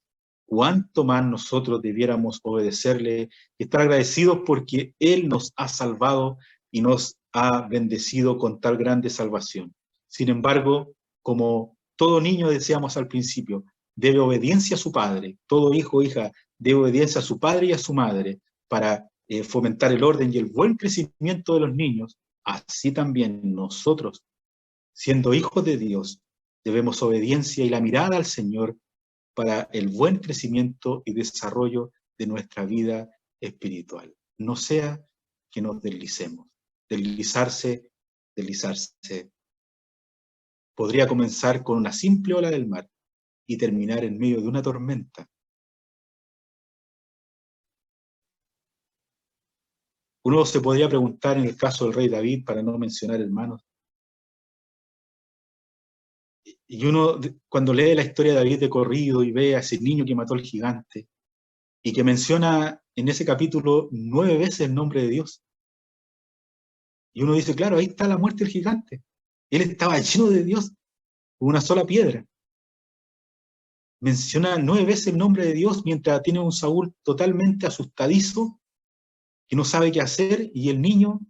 cuánto más nosotros debiéramos obedecerle y estar agradecidos porque Él nos ha salvado y nos ha bendecido con tal grande salvación. Sin embargo, como todo niño decíamos al principio, debe obediencia a su padre, todo hijo o hija debe obediencia a su padre y a su madre para fomentar el orden y el buen crecimiento de los niños. Así también nosotros, siendo hijos de Dios, debemos obediencia y la mirada al Señor para el buen crecimiento y desarrollo de nuestra vida espiritual. No sea que nos deslicemos. Deslizarse. Podría comenzar con una simple ola del mar y terminar en medio de una tormenta. Uno se podría preguntar en el caso del rey David, para no mencionar hermanos, y uno cuando lee la historia de David de corrido y ve a ese niño que mató al gigante, y que menciona en ese capítulo 9 veces el nombre de Dios, y uno dice, claro, ahí está la muerte del gigante. Él estaba lleno de Dios, con una sola piedra. Menciona 9 veces el nombre de Dios mientras tiene un Saúl totalmente asustadizo, que no sabe qué hacer, y el niño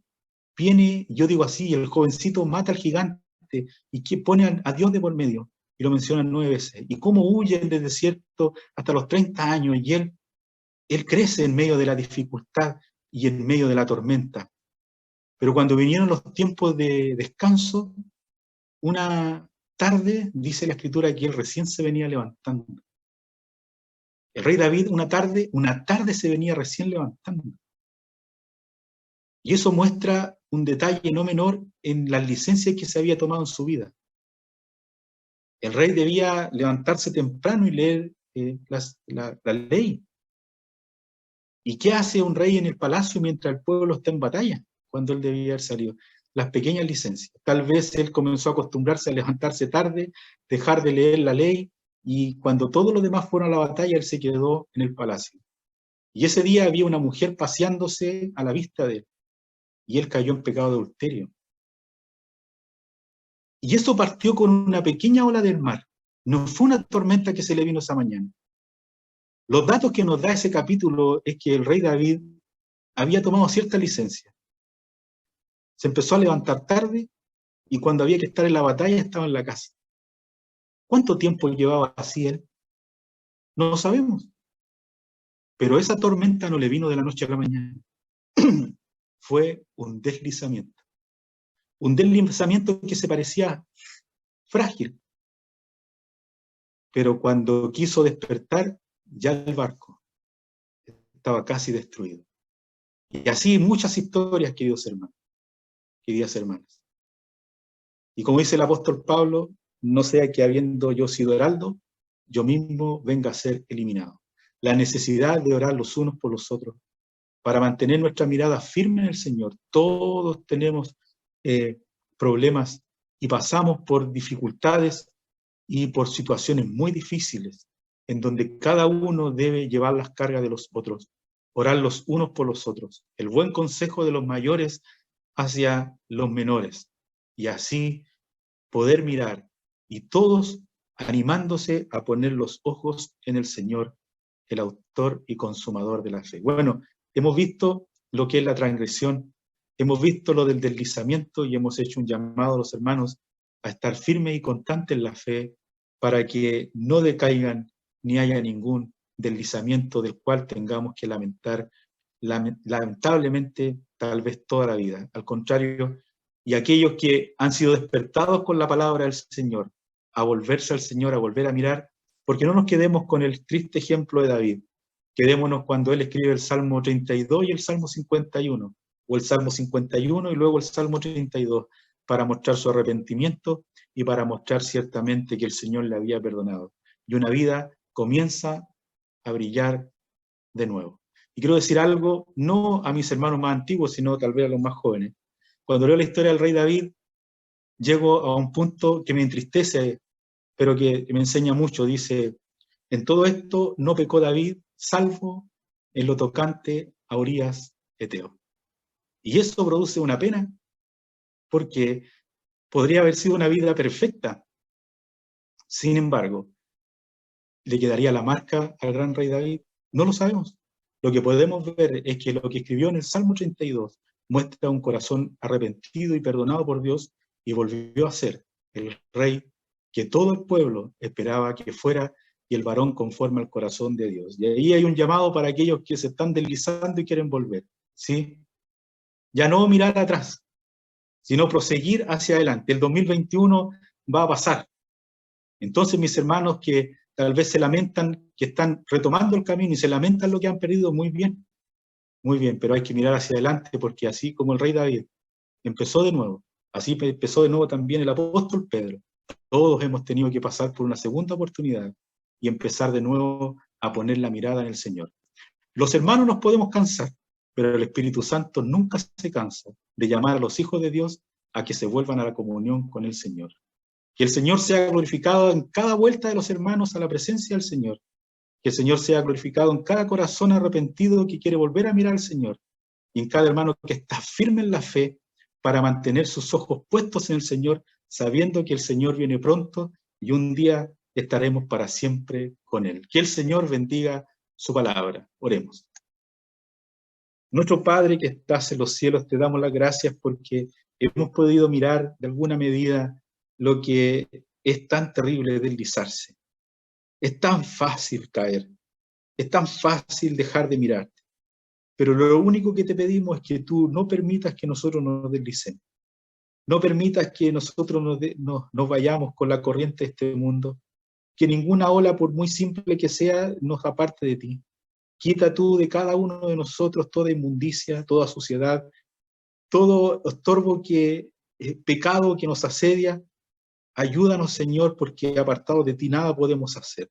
viene, yo digo así, el jovencito mata al gigante y que pone a Dios de por medio, y lo mencionan 9 veces. Y cómo huye del desierto hasta los 30 años, y él crece en medio de la dificultad y en medio de la tormenta. Pero cuando vinieron los tiempos de descanso, una tarde, dice la Escritura que él recién se venía levantando. El rey David una tarde se venía recién levantando. Y eso muestra un detalle no menor en las licencias que se había tomado en su vida. El rey debía levantarse temprano y leer la ley. ¿Y qué hace un rey en el palacio mientras el pueblo está en batalla? Cuando él debía haber salido. Las pequeñas licencias. Tal vez él comenzó a acostumbrarse a levantarse tarde, dejar de leer la ley, y cuando todos los demás fueron a la batalla, él se quedó en el palacio. Y ese día había una mujer paseándose a la vista de él, y él cayó en pecado de adulterio. Y eso partió con una pequeña ola del mar. No fue una tormenta que se le vino esa mañana. Los datos que nos da ese capítulo es que el rey David había tomado cierta licencia. Se empezó a levantar tarde, y cuando había que estar en la batalla estaba en la casa. ¿Cuánto tiempo llevaba así él? No lo sabemos. Pero esa tormenta no le vino de la noche a la mañana. Fue un deslizamiento. Un deslizamiento que se parecía frágil. Pero cuando quiso despertar, ya el barco estaba casi destruido. Y así muchas historias, queridos hermanos, queridas hermanas. Y como dice el apóstol Pablo, no sea que habiendo yo sido heraldo, yo mismo venga a ser eliminado. La necesidad de orar los unos por los otros, para mantener nuestra mirada firme en el Señor. Todos tenemos problemas y pasamos por dificultades y por situaciones muy difíciles, en donde cada uno debe llevar las cargas de los otros, orar los unos por los otros, el buen consejo de los mayores hacia los menores, y así poder mirar, y todos animándose a poner los ojos en el Señor, el autor y consumador de la fe. Bueno, hemos visto lo que es la transgresión, hemos visto lo del deslizamiento, y hemos hecho un llamado a los hermanos a estar firmes y constantes en la fe, para que no decaigan ni haya ningún deslizamiento del cual tengamos que lamentar, lamentablemente, tal vez toda la vida. Al contrario, y aquellos que han sido despertados con la palabra del Señor, a volverse al Señor, a volver a mirar, porque no nos quedemos con el triste ejemplo de David. Quedémonos cuando él escribe el Salmo 32 y el Salmo 51, o el Salmo 51 y luego el Salmo 32, para mostrar su arrepentimiento y para mostrar ciertamente que el Señor le había perdonado. Y una vida comienza a brillar de nuevo. Y quiero decir algo, no a mis hermanos más antiguos, sino tal vez a los más jóvenes. Cuando leo la historia del rey David, llego a un punto que me entristece, pero que me enseña mucho. Dice, en todo esto no pecó David, salvo en lo tocante a Urías Eteo. Y eso produce una pena, porque podría haber sido una vida perfecta. Sin embargo, ¿le quedaría la marca al gran rey David? No lo sabemos. Lo que podemos ver es que lo que escribió en el Salmo 32 muestra un corazón arrepentido y perdonado por Dios, y volvió a ser el rey que todo el pueblo esperaba que fuera, y el varón conforme al corazón de Dios. Y ahí hay un llamado para aquellos que se están deslizando y quieren volver, ¿sí? Ya no mirar atrás, sino proseguir hacia adelante. El 2021 va a pasar. Entonces, mis hermanos que tal vez se lamentan, que están retomando el camino y se lamentan lo que han perdido, muy bien, pero hay que mirar hacia adelante, porque así como el rey David empezó de nuevo, así empezó de nuevo también el apóstol Pedro. Todos hemos tenido que pasar por una segunda oportunidad, y empezar de nuevo a poner la mirada en el Señor. Los hermanos nos podemos cansar, pero el Espíritu Santo nunca se cansa de llamar a los hijos de Dios a que se vuelvan a la comunión con el Señor. Que el Señor sea glorificado en cada vuelta de los hermanos a la presencia del Señor. Que el Señor sea glorificado en cada corazón arrepentido que quiere volver a mirar al Señor. Y en cada hermano que está firme en la fe para mantener sus ojos puestos en el Señor, sabiendo que el Señor viene pronto y un día estaremos para siempre con Él. Que el Señor bendiga su palabra. Oremos. Nuestro Padre que estás en los cielos, te damos las gracias porque hemos podido mirar de alguna medida lo que es tan terrible deslizarse. Es tan fácil caer, es tan fácil dejar de mirarte. Pero lo único que te pedimos es que tú no permitas que nosotros nos deslicemos. No permitas que nosotros nos vayamos con la corriente de este mundo. Que ninguna ola, por muy simple que sea, nos aparte de ti. Quita tú de cada uno de nosotros toda inmundicia, toda suciedad, todo estorbo, pecado que nos asedia. Ayúdanos, Señor, porque apartados de ti nada podemos hacer.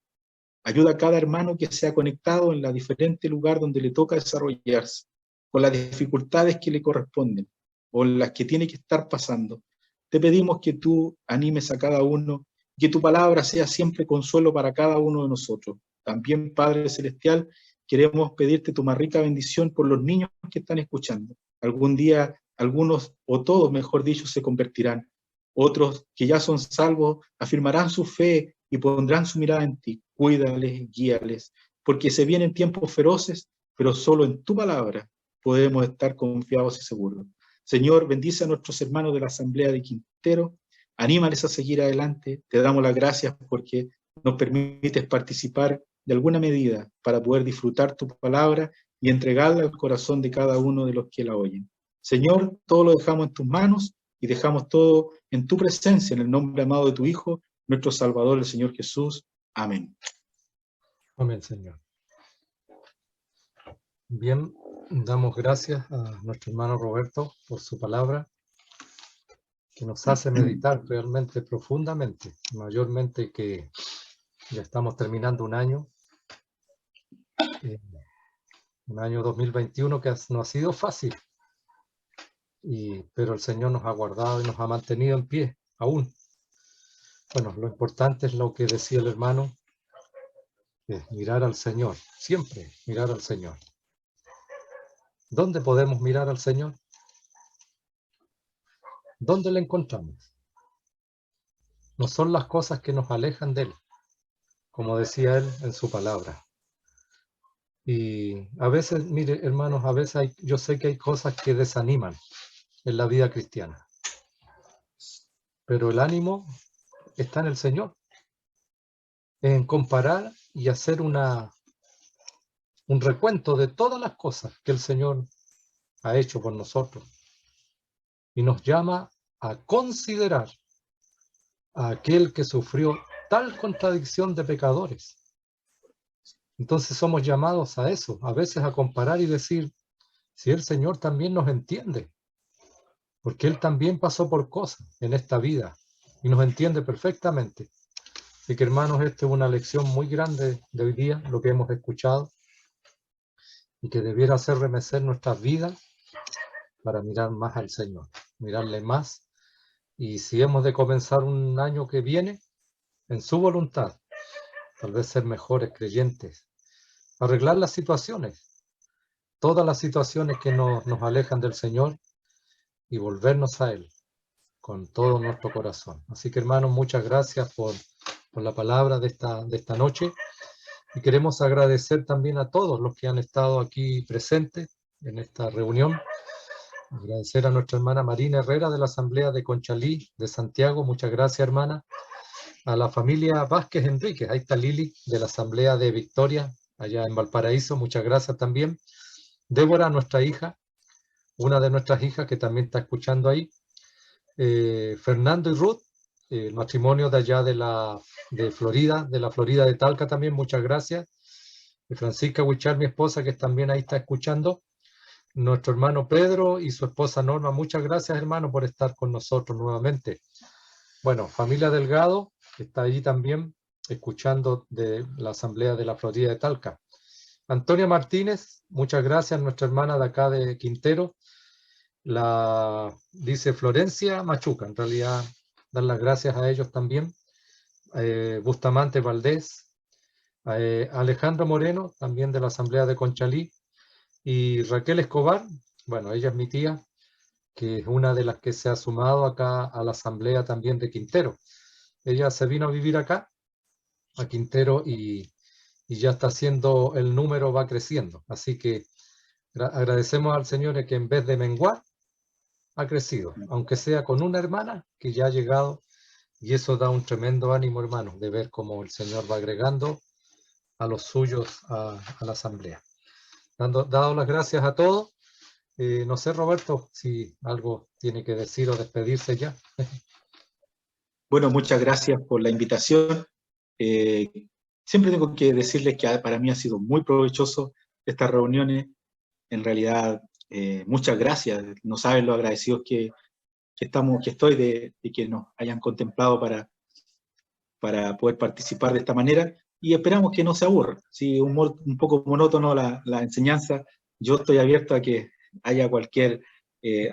Ayuda a cada hermano que sea conectado en la diferente lugar donde le toca desarrollarse, con las dificultades que le corresponden, o las que tiene que estar pasando. Te pedimos que tú animes a cada uno, que tu palabra sea siempre consuelo para cada uno de nosotros. También, Padre Celestial, queremos pedirte tu más rica bendición por los niños que están escuchando. Algún día, algunos, o todos, mejor dicho, se convertirán. Otros que ya son salvos afirmarán su fe y pondrán su mirada en ti. Cuídales, guíales, porque se vienen tiempos feroces, pero solo en tu palabra podemos estar confiados y seguros. Señor, bendice a nuestros hermanos de la Asamblea de Quintero, anímales a seguir adelante. Te damos las gracias porque nos permites participar de alguna medida para poder disfrutar tu palabra y entregarla al corazón de cada uno de los que la oyen. Señor, todo lo dejamos en tus manos y dejamos todo en tu presencia, en el nombre amado de tu Hijo, nuestro Salvador, el Señor Jesús. Amén. Amén, Señor. Bien, damos gracias a nuestro hermano Roberto por su palabra, que nos hace meditar realmente profundamente, mayormente que ya estamos terminando un año 2021 que no ha sido fácil, pero el Señor nos ha guardado y nos ha mantenido en pie aún. Bueno, lo importante es lo que decía el hermano, es mirar al Señor, siempre mirar al Señor. ¿Dónde podemos mirar al Señor? ¿Dónde le encontramos? No son las cosas que nos alejan de Él, como decía Él en su palabra. Y a veces, mire, hermanos, a veces yo sé que hay cosas que desaniman en la vida cristiana, pero el ánimo está en el Señor, en comparar y hacer un recuento de todas las cosas que el Señor ha hecho por nosotros, y nos llama a considerar a aquel que sufrió tal contradicción de pecadores. Entonces somos llamados a eso, a veces a comparar y decir, si el Señor también nos entiende, porque Él también pasó por cosas en esta vida y nos entiende perfectamente. Así que, hermanos, esta es una lección muy grande de hoy día, lo que hemos escuchado, y que debiera hacer remecer nuestras vidas para mirar más al Señor, mirarle más. Y si hemos de comenzar un año que viene, en su voluntad, tal vez ser mejores creyentes, arreglar las situaciones, todas las situaciones que nos alejan del Señor, y volvernos a Él con todo nuestro corazón. Así que, hermanos, muchas gracias por la palabra de esta noche, y queremos agradecer también a todos los que han estado aquí presentes en esta reunión. Agradecer a nuestra hermana Marina Herrera de la Asamblea de Conchalí de Santiago, muchas gracias, hermana. A la familia Vázquez Enríquez, ahí está Lili de la Asamblea de Victoria allá en Valparaíso, muchas gracias también. Débora, nuestra hija, una de nuestras hijas que también está escuchando ahí. Fernando y Ruth, el matrimonio de allá de Florida, de la Florida de Talca también, muchas gracias. Francisca Huichar, mi esposa, que también ahí está escuchando. Nuestro hermano Pedro y su esposa Norma, muchas gracias, hermano, por estar con nosotros nuevamente. Bueno, familia Delgado, que está allí también, escuchando de la Asamblea de la Florida de Talca. Antonia Martínez, muchas gracias, nuestra hermana de acá de Quintero. La dice Florencia Machuca, en realidad dar las gracias a ellos también. Bustamante Valdés, Alejandro Moreno, también de la Asamblea de Conchalí, y Raquel Escobar, bueno, ella es mi tía, que es una de las que se ha sumado acá a la Asamblea también de Quintero. Ella se vino a vivir acá, a Quintero, y ya está haciendo, el número va creciendo. Así que agradecemos al Señor que en vez de menguar, ha crecido, aunque sea con una hermana que ya ha llegado, y eso da un tremendo ánimo, hermano, de ver cómo el Señor va agregando a los suyos a la Asamblea. Dado las gracias a todos, no sé, Roberto, si algo tiene que decir o despedirse ya. Bueno, muchas gracias por la invitación. Siempre tengo que decirles que para mí ha sido muy provechoso estas reuniones. En realidad, muchas gracias. No saben lo agradecidos que estoy de que nos hayan contemplado para poder participar de esta manera, y esperamos que no se aburra. Si un poco monótono la enseñanza, yo estoy abierto a que haya cualquier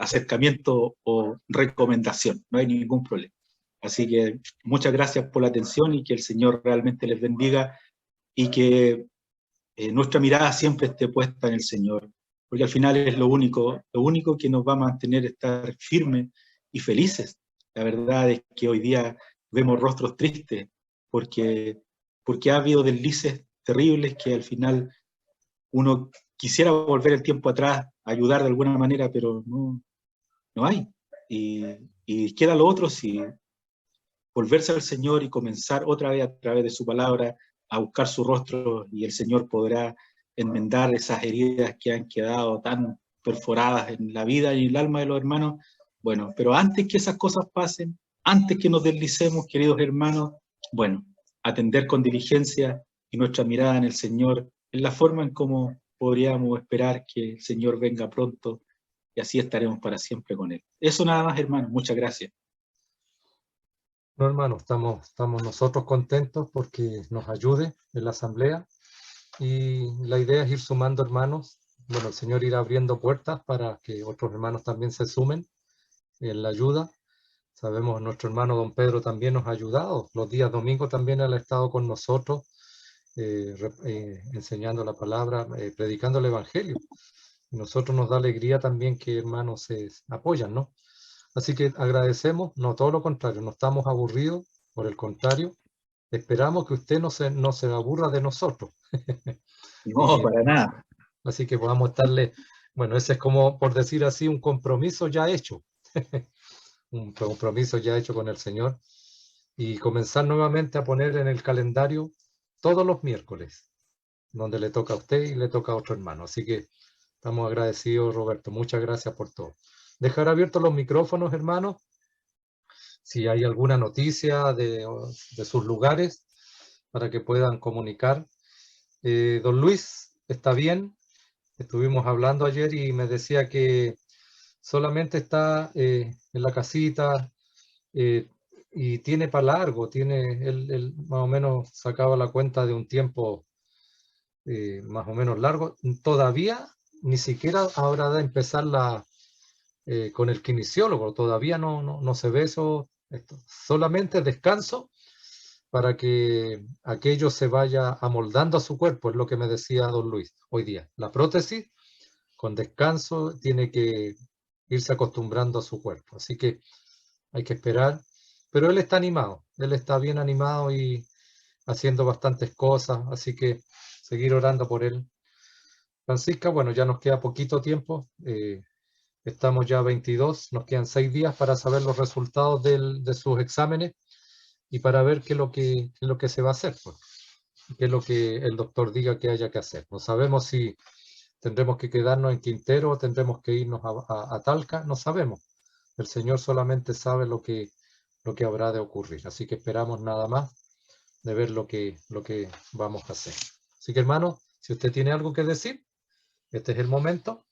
acercamiento o recomendación, no hay ningún problema. Así que muchas gracias por la atención y que el Señor realmente les bendiga y que nuestra mirada siempre esté puesta en el Señor, porque al final es lo único que nos va a mantener estar firmes y felices. La verdad es que hoy día vemos rostros tristes porque ha habido deslices terribles que al final uno quisiera volver el tiempo atrás, ayudar de alguna manera, pero no hay. Y queda lo otro, si volverse al Señor y comenzar otra vez a través de su palabra a buscar su rostro, y el Señor podrá enmendar esas heridas que han quedado tan perforadas en la vida y el alma de los hermanos. Bueno, pero antes que esas cosas pasen, antes que nos deslicemos, queridos hermanos, bueno, atender con diligencia y nuestra mirada en el Señor, en la forma en cómo podríamos esperar que el Señor venga pronto, y así estaremos para siempre con Él. Eso nada más, hermanos. Muchas gracias. No, hermano, estamos nosotros contentos porque nos ayude en la Asamblea, y la idea es ir sumando hermanos. Bueno, el Señor irá abriendo puertas para que otros hermanos también se sumen en la ayuda. Sabemos, nuestro hermano don Pedro también nos ha ayudado. Los días domingos también él ha estado con nosotros, enseñando la palabra, predicando el Evangelio. Y nosotros nos da alegría también que hermanos se apoyan, ¿no? Así que agradecemos, no, todo lo contrario, no estamos aburridos, por el contrario, esperamos que usted no se aburra de nosotros. No, para nada. Así que podamos estarle, bueno, ese es como, por decir así, un compromiso ya hecho. Un compromiso ya hecho con el Señor, y comenzar nuevamente a poner en el calendario todos los miércoles, donde le toca a usted y le toca a otro hermano. Así que estamos agradecidos, Roberto. Muchas gracias por todo. Dejar abiertos los micrófonos, hermanos, si hay alguna noticia de sus lugares, para que puedan comunicar. Don Luis, ¿está bien? Estuvimos hablando ayer y me decía que solamente está en la casita, y tiene para largo, él más o menos sacaba la cuenta de un tiempo más o menos largo. Todavía ni siquiera habrá de empezar con el kinesiólogo, todavía no se ve eso, solamente descanso para que aquello se vaya amoldando a su cuerpo, es lo que me decía don Luis hoy día. La prótesis, con descanso, tiene que irse acostumbrando a su cuerpo, así que hay que esperar, pero él está animado, él está bien animado y haciendo bastantes cosas, así que seguir orando por él. Francisca, bueno, ya nos queda poquito tiempo, estamos ya 22, nos quedan 6 días para saber los resultados de sus exámenes y para ver qué es lo que se va a hacer, pues, qué es lo que el doctor diga que haya que hacer. No sabemos si tendremos que quedarnos en Quintero o tendremos que irnos a Talca, no sabemos. El Señor solamente sabe lo que habrá de ocurrir. Así que esperamos nada más de ver lo que vamos a hacer. Así que, hermano, si usted tiene algo que decir, este es el momento.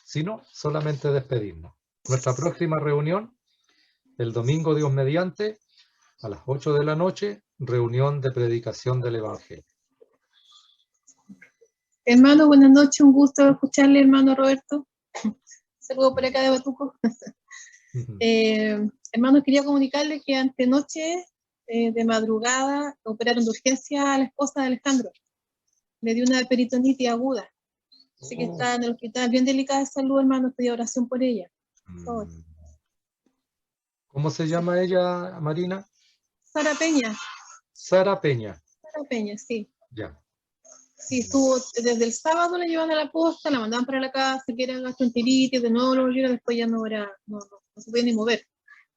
Si no, solamente despedirnos. Nuestra próxima reunión, el domingo, Dios mediante, a las 8 de la noche, reunión de predicación del Evangelio. Hermano, buenas noches, un gusto escucharle, hermano Roberto. Saludos por acá de Batuco. Hermano, quería comunicarle que antenoche, de madrugada, operaron de urgencia a la esposa de Alejandro. Le dio una peritonitis aguda. Así que está en el hospital, bien delicada de salud, hermano, pedí oración por ella. Por favor. ¿Cómo se llama ella, Marina? Sara Peña. Sara Peña. Sara Peña, sí. Ya. Sí, estuvo desde el sábado, la llevan a la posta, la mandaban para la casa, que era gastroenteritis, de nuevo lo volvieron, después ya no se podía ni mover.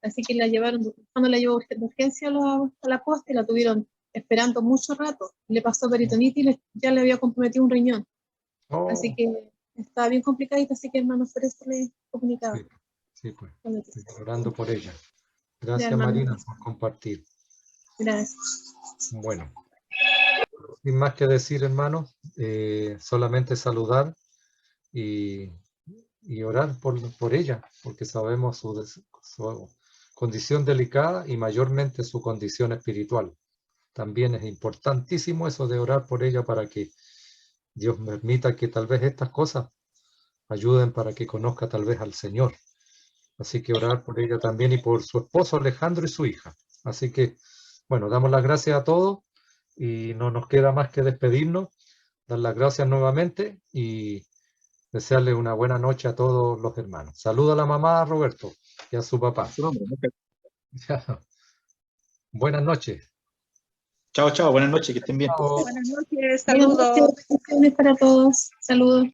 Así que la llevaron, cuando la llevó de urgencia a la posta y la tuvieron esperando mucho rato. Le pasó peritonitis y ya le había comprometido un riñón. Oh, Así que estaba bien complicadita, así que hermanos, por eso le comunicaba. sí, pues. Estoy orando por ella. Ya, Gracias, hermano. Marina, por compartir. Gracias. Bueno, sin más que decir, hermanos, solamente saludar y orar por ella, porque sabemos su condición delicada y mayormente su condición espiritual. También es importantísimo eso de orar por ella para que Dios permita que tal vez estas cosas ayuden para que conozca tal vez al Señor. Así que orar por ella también y por su esposo Alejandro y su hija. Así que, bueno, damos las gracias a todos y no nos queda más que despedirnos, dar las gracias nuevamente y desearle una buena noche a todos los hermanos. Saluda a la mamá, Roberto, y a su papá. Buenas noches. Chao, chao, buenas noches, que estén bien. Chao. Buenas noches, Buenas saludos. noches, bendiciones para todos. Saludos.